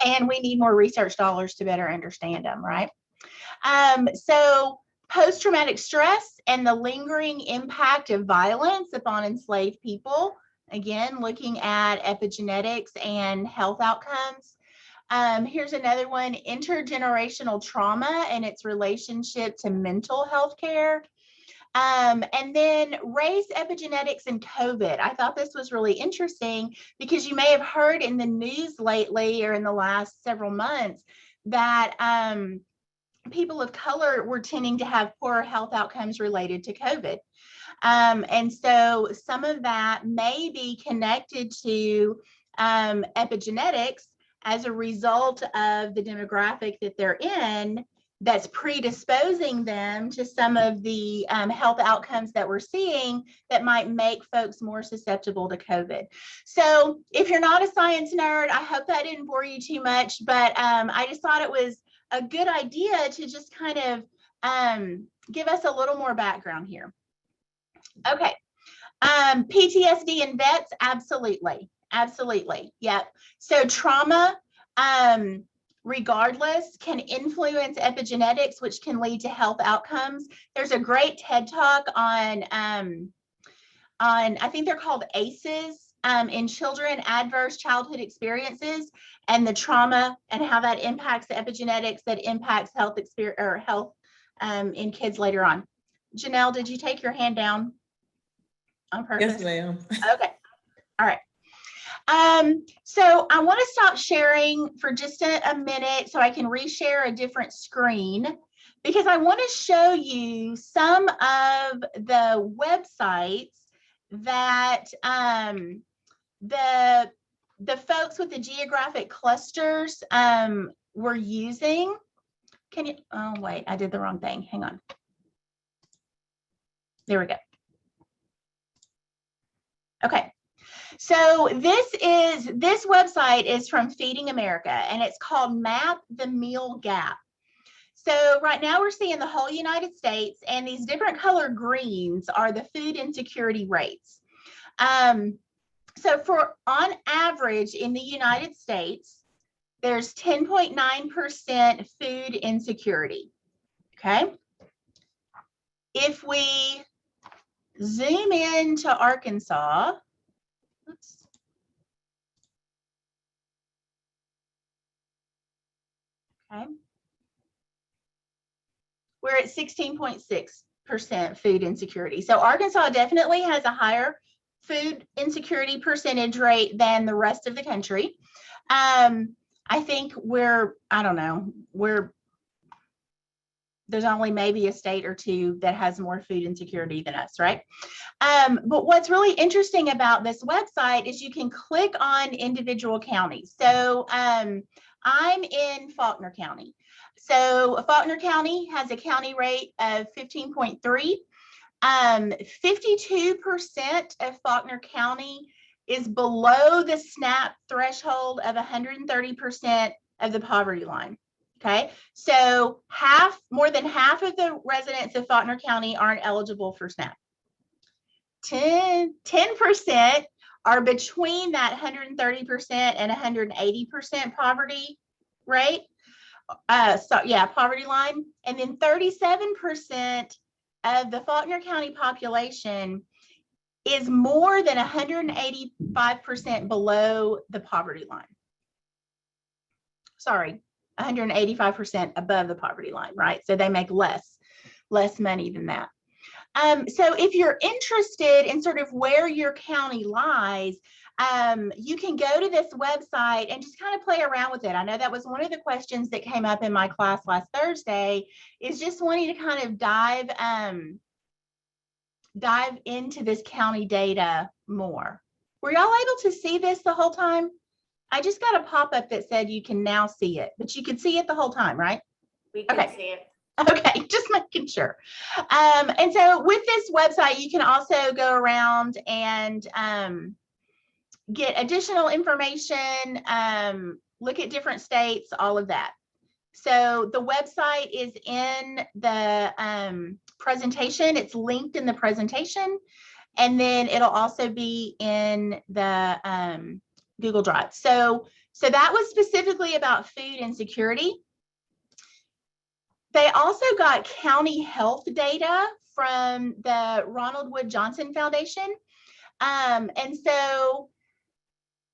And we need more research dollars to better understand them, right? So post-traumatic stress and the lingering impact of violence upon enslaved people. Again, looking at epigenetics and health outcomes. Here's another one, intergenerational trauma and its relationship to mental health care. And then race, epigenetics, and COVID. I thought this was really interesting because you may have heard in the news lately or in the last several months that people of color were tending to have poorer health outcomes related to COVID. And so some of that may be connected to epigenetics as a result of the demographic that they're in, that's predisposing them to some of the health outcomes that we're seeing that might make folks more susceptible to COVID. So if you're not a science nerd, I hope that didn't bore you too much, but I just thought it was a good idea to just kind of give us a little more background here. Okay, PTSD in vets, absolutely, absolutely, yep. So trauma, regardless, can influence epigenetics, which can lead to health outcomes. There's a great TED Talk on I think they're called ACEs, in children, adverse childhood experiences, and the trauma and how that impacts the epigenetics that impacts health in kids later on. Janelle, did you take your hand down on purpose? Yes, ma'am. Okay, all right. So I want to stop sharing for just a minute so I can reshare a different screen, because I want to show you some of the websites that the folks with the geographic clusters were using. Can you, oh wait, I did the wrong thing. Hang on. There we go. Okay. So this website is from Feeding America, and it's called Map the Meal Gap. So right now we're seeing the whole United States, and these different color greens are the food insecurity rates. So on average in the United States, there's 10.9% food insecurity, okay? If we zoom into Arkansas, oops. Okay. We're at 16.6% food insecurity. So Arkansas definitely has a higher food insecurity percentage rate than the rest of the country. I think there's only maybe a state or two that has more food insecurity than us, right? But what's really interesting about this website is you can click on individual counties. So I'm in Faulkner County. So Faulkner County has a county rate of 15.3. 52% of Faulkner County is below the SNAP threshold of 130% of the poverty line. Okay, so more than half of the residents of Faulkner County aren't eligible for SNAP. 10% are between that 130% and 180% poverty rate. Poverty line. And then 37% of the Faulkner County population is more than 185% below the poverty line. Sorry, 185% above the poverty line, right? So they make less money than that. So if you're interested in sort of where your county lies, you can go to this website and just kind of play around with it. I know that was one of the questions that came up in my class last Thursday, is just wanting to kind of dive into this county data more. Were y'all able to see this the whole time? I just got a pop-up that said you can now see it, but you could see it the whole time, right? We can Okay. see it. Okay, just making sure. And so with this website, you can also go around and get additional information, look at different states, all of that. So the website is in the presentation. It's linked in the presentation. And then it'll also be in the Google Drive. So that was specifically about food insecurity. They also got county health data from the Ronald Wood Johnson Foundation. And so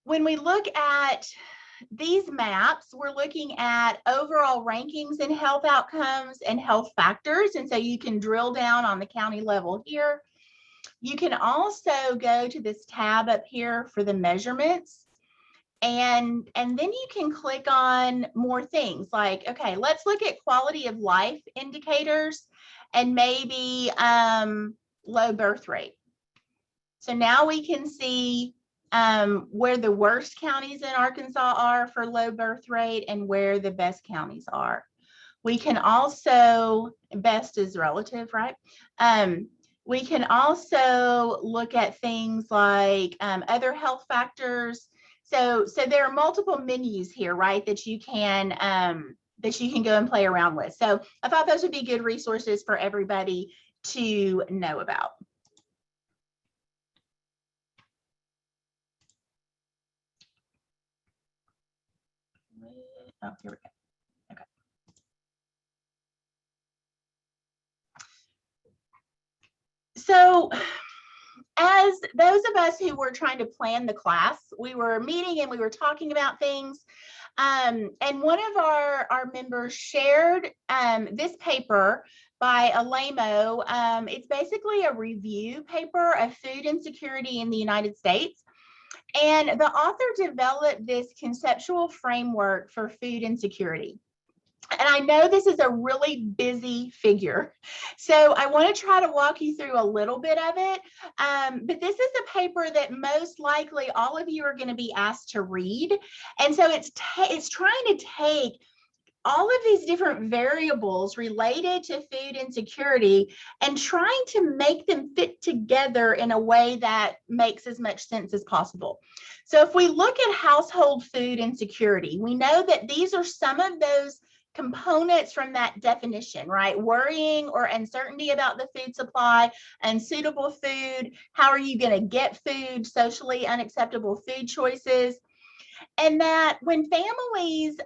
when we look at these maps, we're looking at overall rankings in health outcomes and health factors. And so you can drill down on the county level here. You can also go to this tab up here for the measurements. And then you can click on more things like, okay, let's look at quality of life indicators and maybe low birth rate. So now we can see where the worst counties in Arkansas are for low birth rate and where the best counties are. We can also, best is relative, right? We can also look at things like other health factors. So there are multiple menus here, right, that you can go and play around with. So I thought those would be good resources for everybody to know about. Oh, here we go. Okay. So as those of us who were trying to plan the class, we were meeting and we were talking about things. And one of our members shared this paper by Alamo. It's basically a review paper of food insecurity in the United States. And the author developed this conceptual framework for food insecurity. And I know this is a really busy figure, so I want to try to walk you through a little bit of it. But this is a paper that most likely all of you are going to be asked to read. And so it's trying to take all of these different variables related to food insecurity and trying to make them fit together in a way that makes as much sense as possible. So if we look at household food insecurity, we know that these are some of those components from that definition, right? Worrying or uncertainty about the food supply, unsuitable food, how are you going to get food, socially unacceptable food choices. And that when families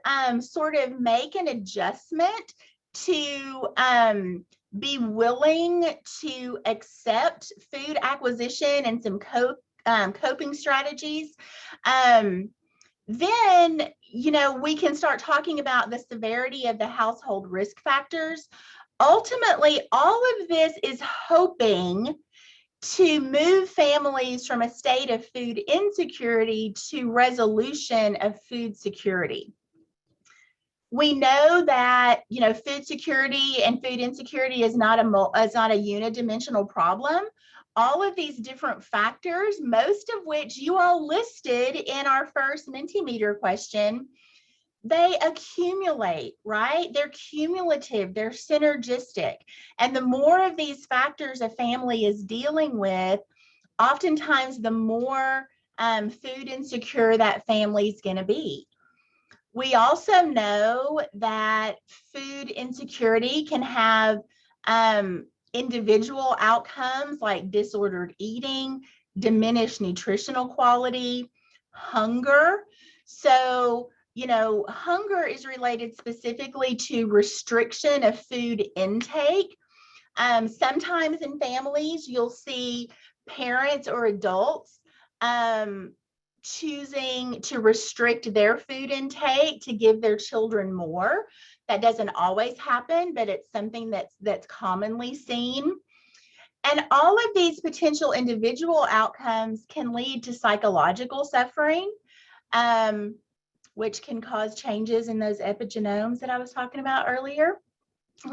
sort of make an adjustment to be willing to accept food acquisition and some coping strategies, then, you know, we can start talking about the severity of the household risk factors. Ultimately, all of this is hoping to move families from a state of food insecurity to resolution of food security. We know that, you know, food security and food insecurity is not a unidimensional problem. All of these different factors, most of which you all listed in our first Mentimeter question, they accumulate, right? They're cumulative, they're synergistic. And the more of these factors a family is dealing with, oftentimes the more food insecure that family is going to be. We also know that food insecurity can have individual outcomes like disordered eating, diminished nutritional quality, hunger. So, you know, hunger is related specifically to restriction of food intake. Sometimes in families, you'll see parents or adults choosing to restrict their food intake to give their children more. That doesn't always happen, but it's something that's commonly seen. And all of these potential individual outcomes can lead to psychological suffering, which can cause changes in those epigenomes that I was talking about earlier.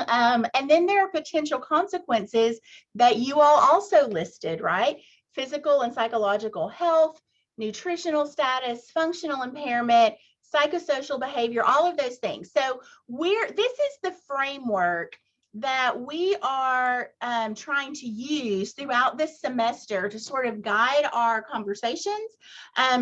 And then there are potential consequences that you all also listed, right? Physical and psychological health, nutritional status, functional impairment, psychosocial behavior, all of those things. So this is the framework that we are trying to use throughout this semester to sort of guide our conversations,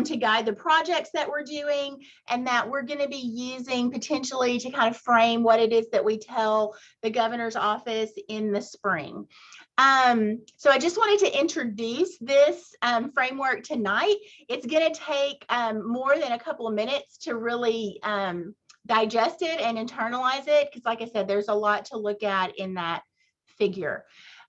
to guide the projects that we're doing, and that we're going to be using potentially to kind of frame what it is that we tell the governor's office in the spring. So I just wanted to introduce this framework tonight. It's going to take more than a couple of minutes to really digest it and internalize it, because like I said, there's a lot to look at in that figure.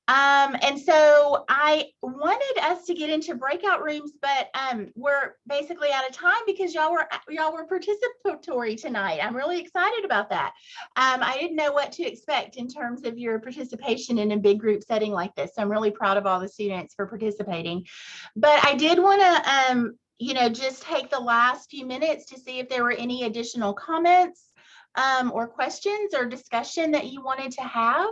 And so I wanted us to get into breakout rooms, but we're basically out of time because y'all were participatory tonight. I'm really excited about that. I didn't know what to expect in terms of your participation in a big group setting like this. So I'm really proud of all the students for participating. But I did want to just take the last few minutes to see if there were any additional comments or questions or discussion that you wanted to have.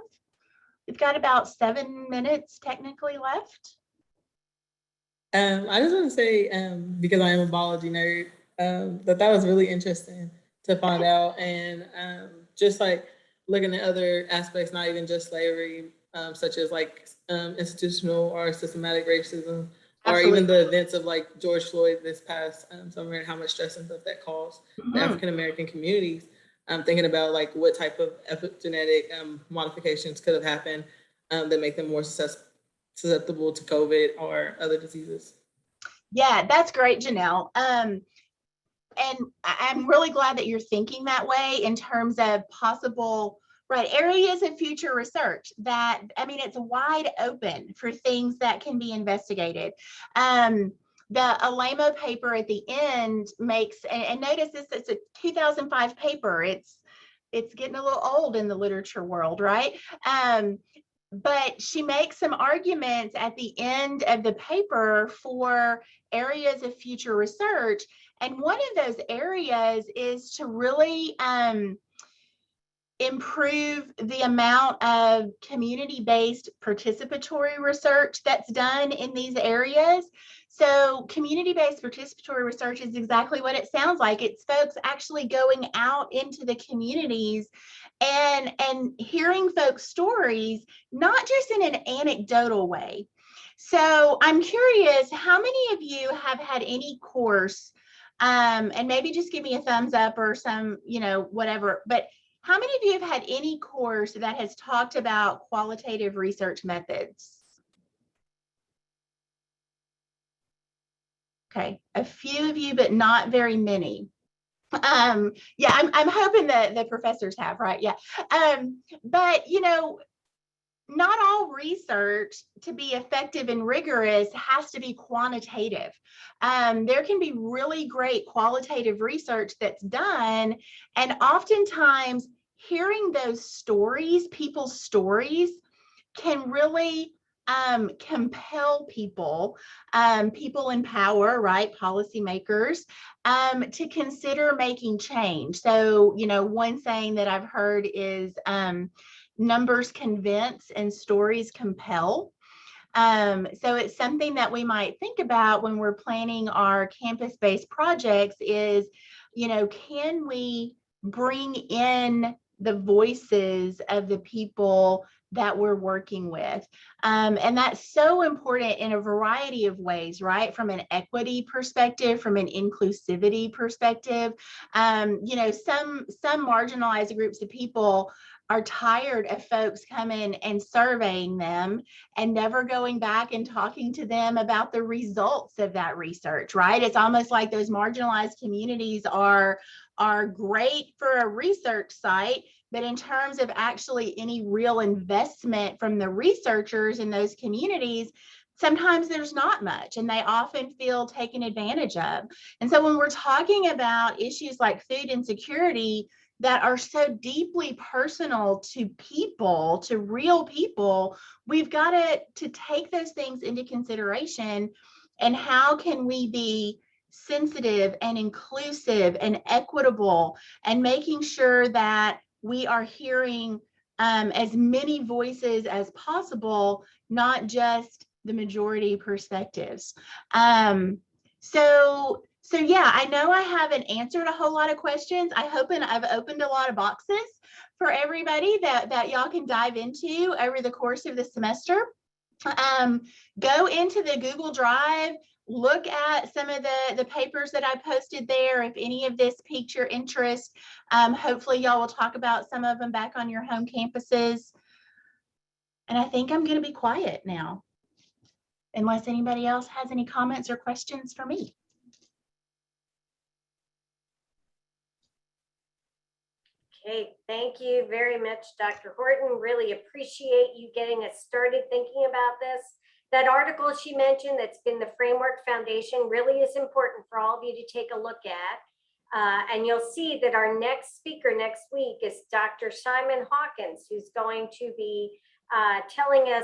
We've got about 7 minutes technically left. I just want to say, because I am a biology nerd, that was really interesting to find out. And just like looking at other aspects, not even just slavery, such as like institutional or systematic racism, or even the events of like George Floyd this past summer and how much stress and stuff that caused the African-American communities. I'm thinking about like what type of epigenetic modifications could have happened that make them more susceptible to COVID or other diseases. Yeah, that's great, Janelle. And I'm really glad that you're thinking that way in terms of possible areas of future research that, I mean, it's wide open for things that can be investigated. The Alamo paper at the end makes, and notice this, it's a 2005 paper. It's getting a little old in the literature world, right? But she makes some arguments at the end of the paper for areas of future research. And one of those areas is to really improve the amount of community-based participatory research that's done in these areas. So community-based participatory research is exactly what it sounds like. It's folks actually going out into the communities and hearing folks' stories, not just in an anecdotal way. So I'm curious, how many of you have had any course, and maybe just give me a thumbs up or some, whatever, but how many of you have had any course that has talked about qualitative research methods? Okay, a few of you, but not very many. Yeah, I'm hoping that the professors have, right? Yeah, but not all research to be effective and rigorous has to be quantitative. There can be really great qualitative research that's done, and oftentimes hearing those stories, people's stories, can really compel people in power, right, policymakers, to consider making change. So, one saying that I've heard is numbers convince and stories compel. So it's something that we might think about when we're planning our campus-based projects is, can we bring in the voices of the people that we're working with? And that's so important in a variety of ways, right? From an equity perspective, from an inclusivity perspective. Some marginalized groups of people are tired of folks coming and surveying them and never going back and talking to them about the results of that research, right? It's almost like those marginalized communities are great for a research site, but in terms of actually any real investment from the researchers in those communities, sometimes there's not much, and they often feel taken advantage of. And so when we're talking about issues like food insecurity, that are so deeply personal to people, to real people, we've got to take those things into consideration. And how can we be sensitive and inclusive and equitable, and making sure that we are hearing as many voices as possible, not just the majority perspectives. So yeah, I know I haven't answered a whole lot of questions. I hope and I've opened a lot of boxes for everybody that y'all can dive into over the course of the semester. Go into the Google Drive, look at some of the papers that I posted there. If any of this piqued your interest, hopefully y'all will talk about some of them back on your home campuses. And I think I'm going to be quiet now, unless anybody else has any comments or questions for me. Okay, thank you very much, Dr. Horton. Really appreciate you getting us started thinking about this. That article she mentioned that's been the Framework Foundation really is important for all of you to take a look at. And you'll see that our next speaker next week is Dr. Simon Hawkins, who's going to be telling us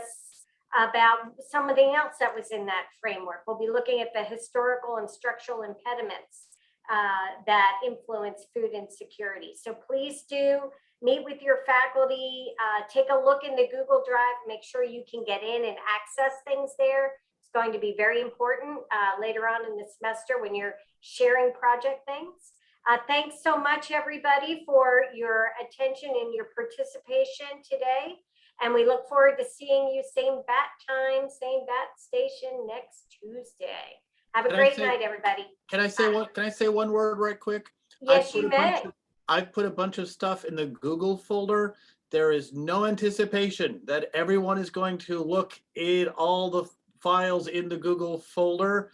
about something else that was in that framework. We'll be looking at the historical and structural impediments that influence food insecurity. So please do meet with your faculty, take a look in the Google Drive, make sure you can get in and access things there. It's going to be very important later on in the semester when you're sharing project things. Thanks so much, everybody, for your attention and your participation today. And we look forward to seeing you same bat time, same bat station next Tuesday. Have a great night, everybody. Can I say one word right quick? Yes, you may. I've put a bunch of stuff in the Google folder. There is no anticipation that everyone is going to look at all the files in the Google folder.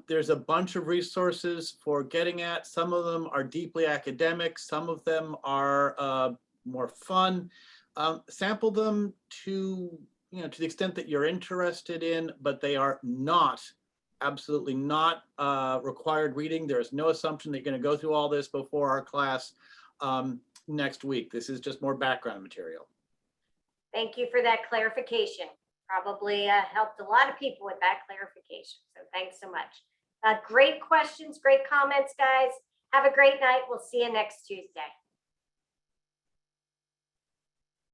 There's a bunch of resources for getting at. Some of them are deeply academic. Some of them are more fun. Sample them to the extent that you're interested in, but they are not, absolutely not required reading. There is no assumption that you're going to go through all this before our class next week. This is just more background material. Thank you for that clarification. Probably helped a lot of people with that clarification. So thanks so much. Great questions, great comments, guys. Have a great night. We'll see you next Tuesday.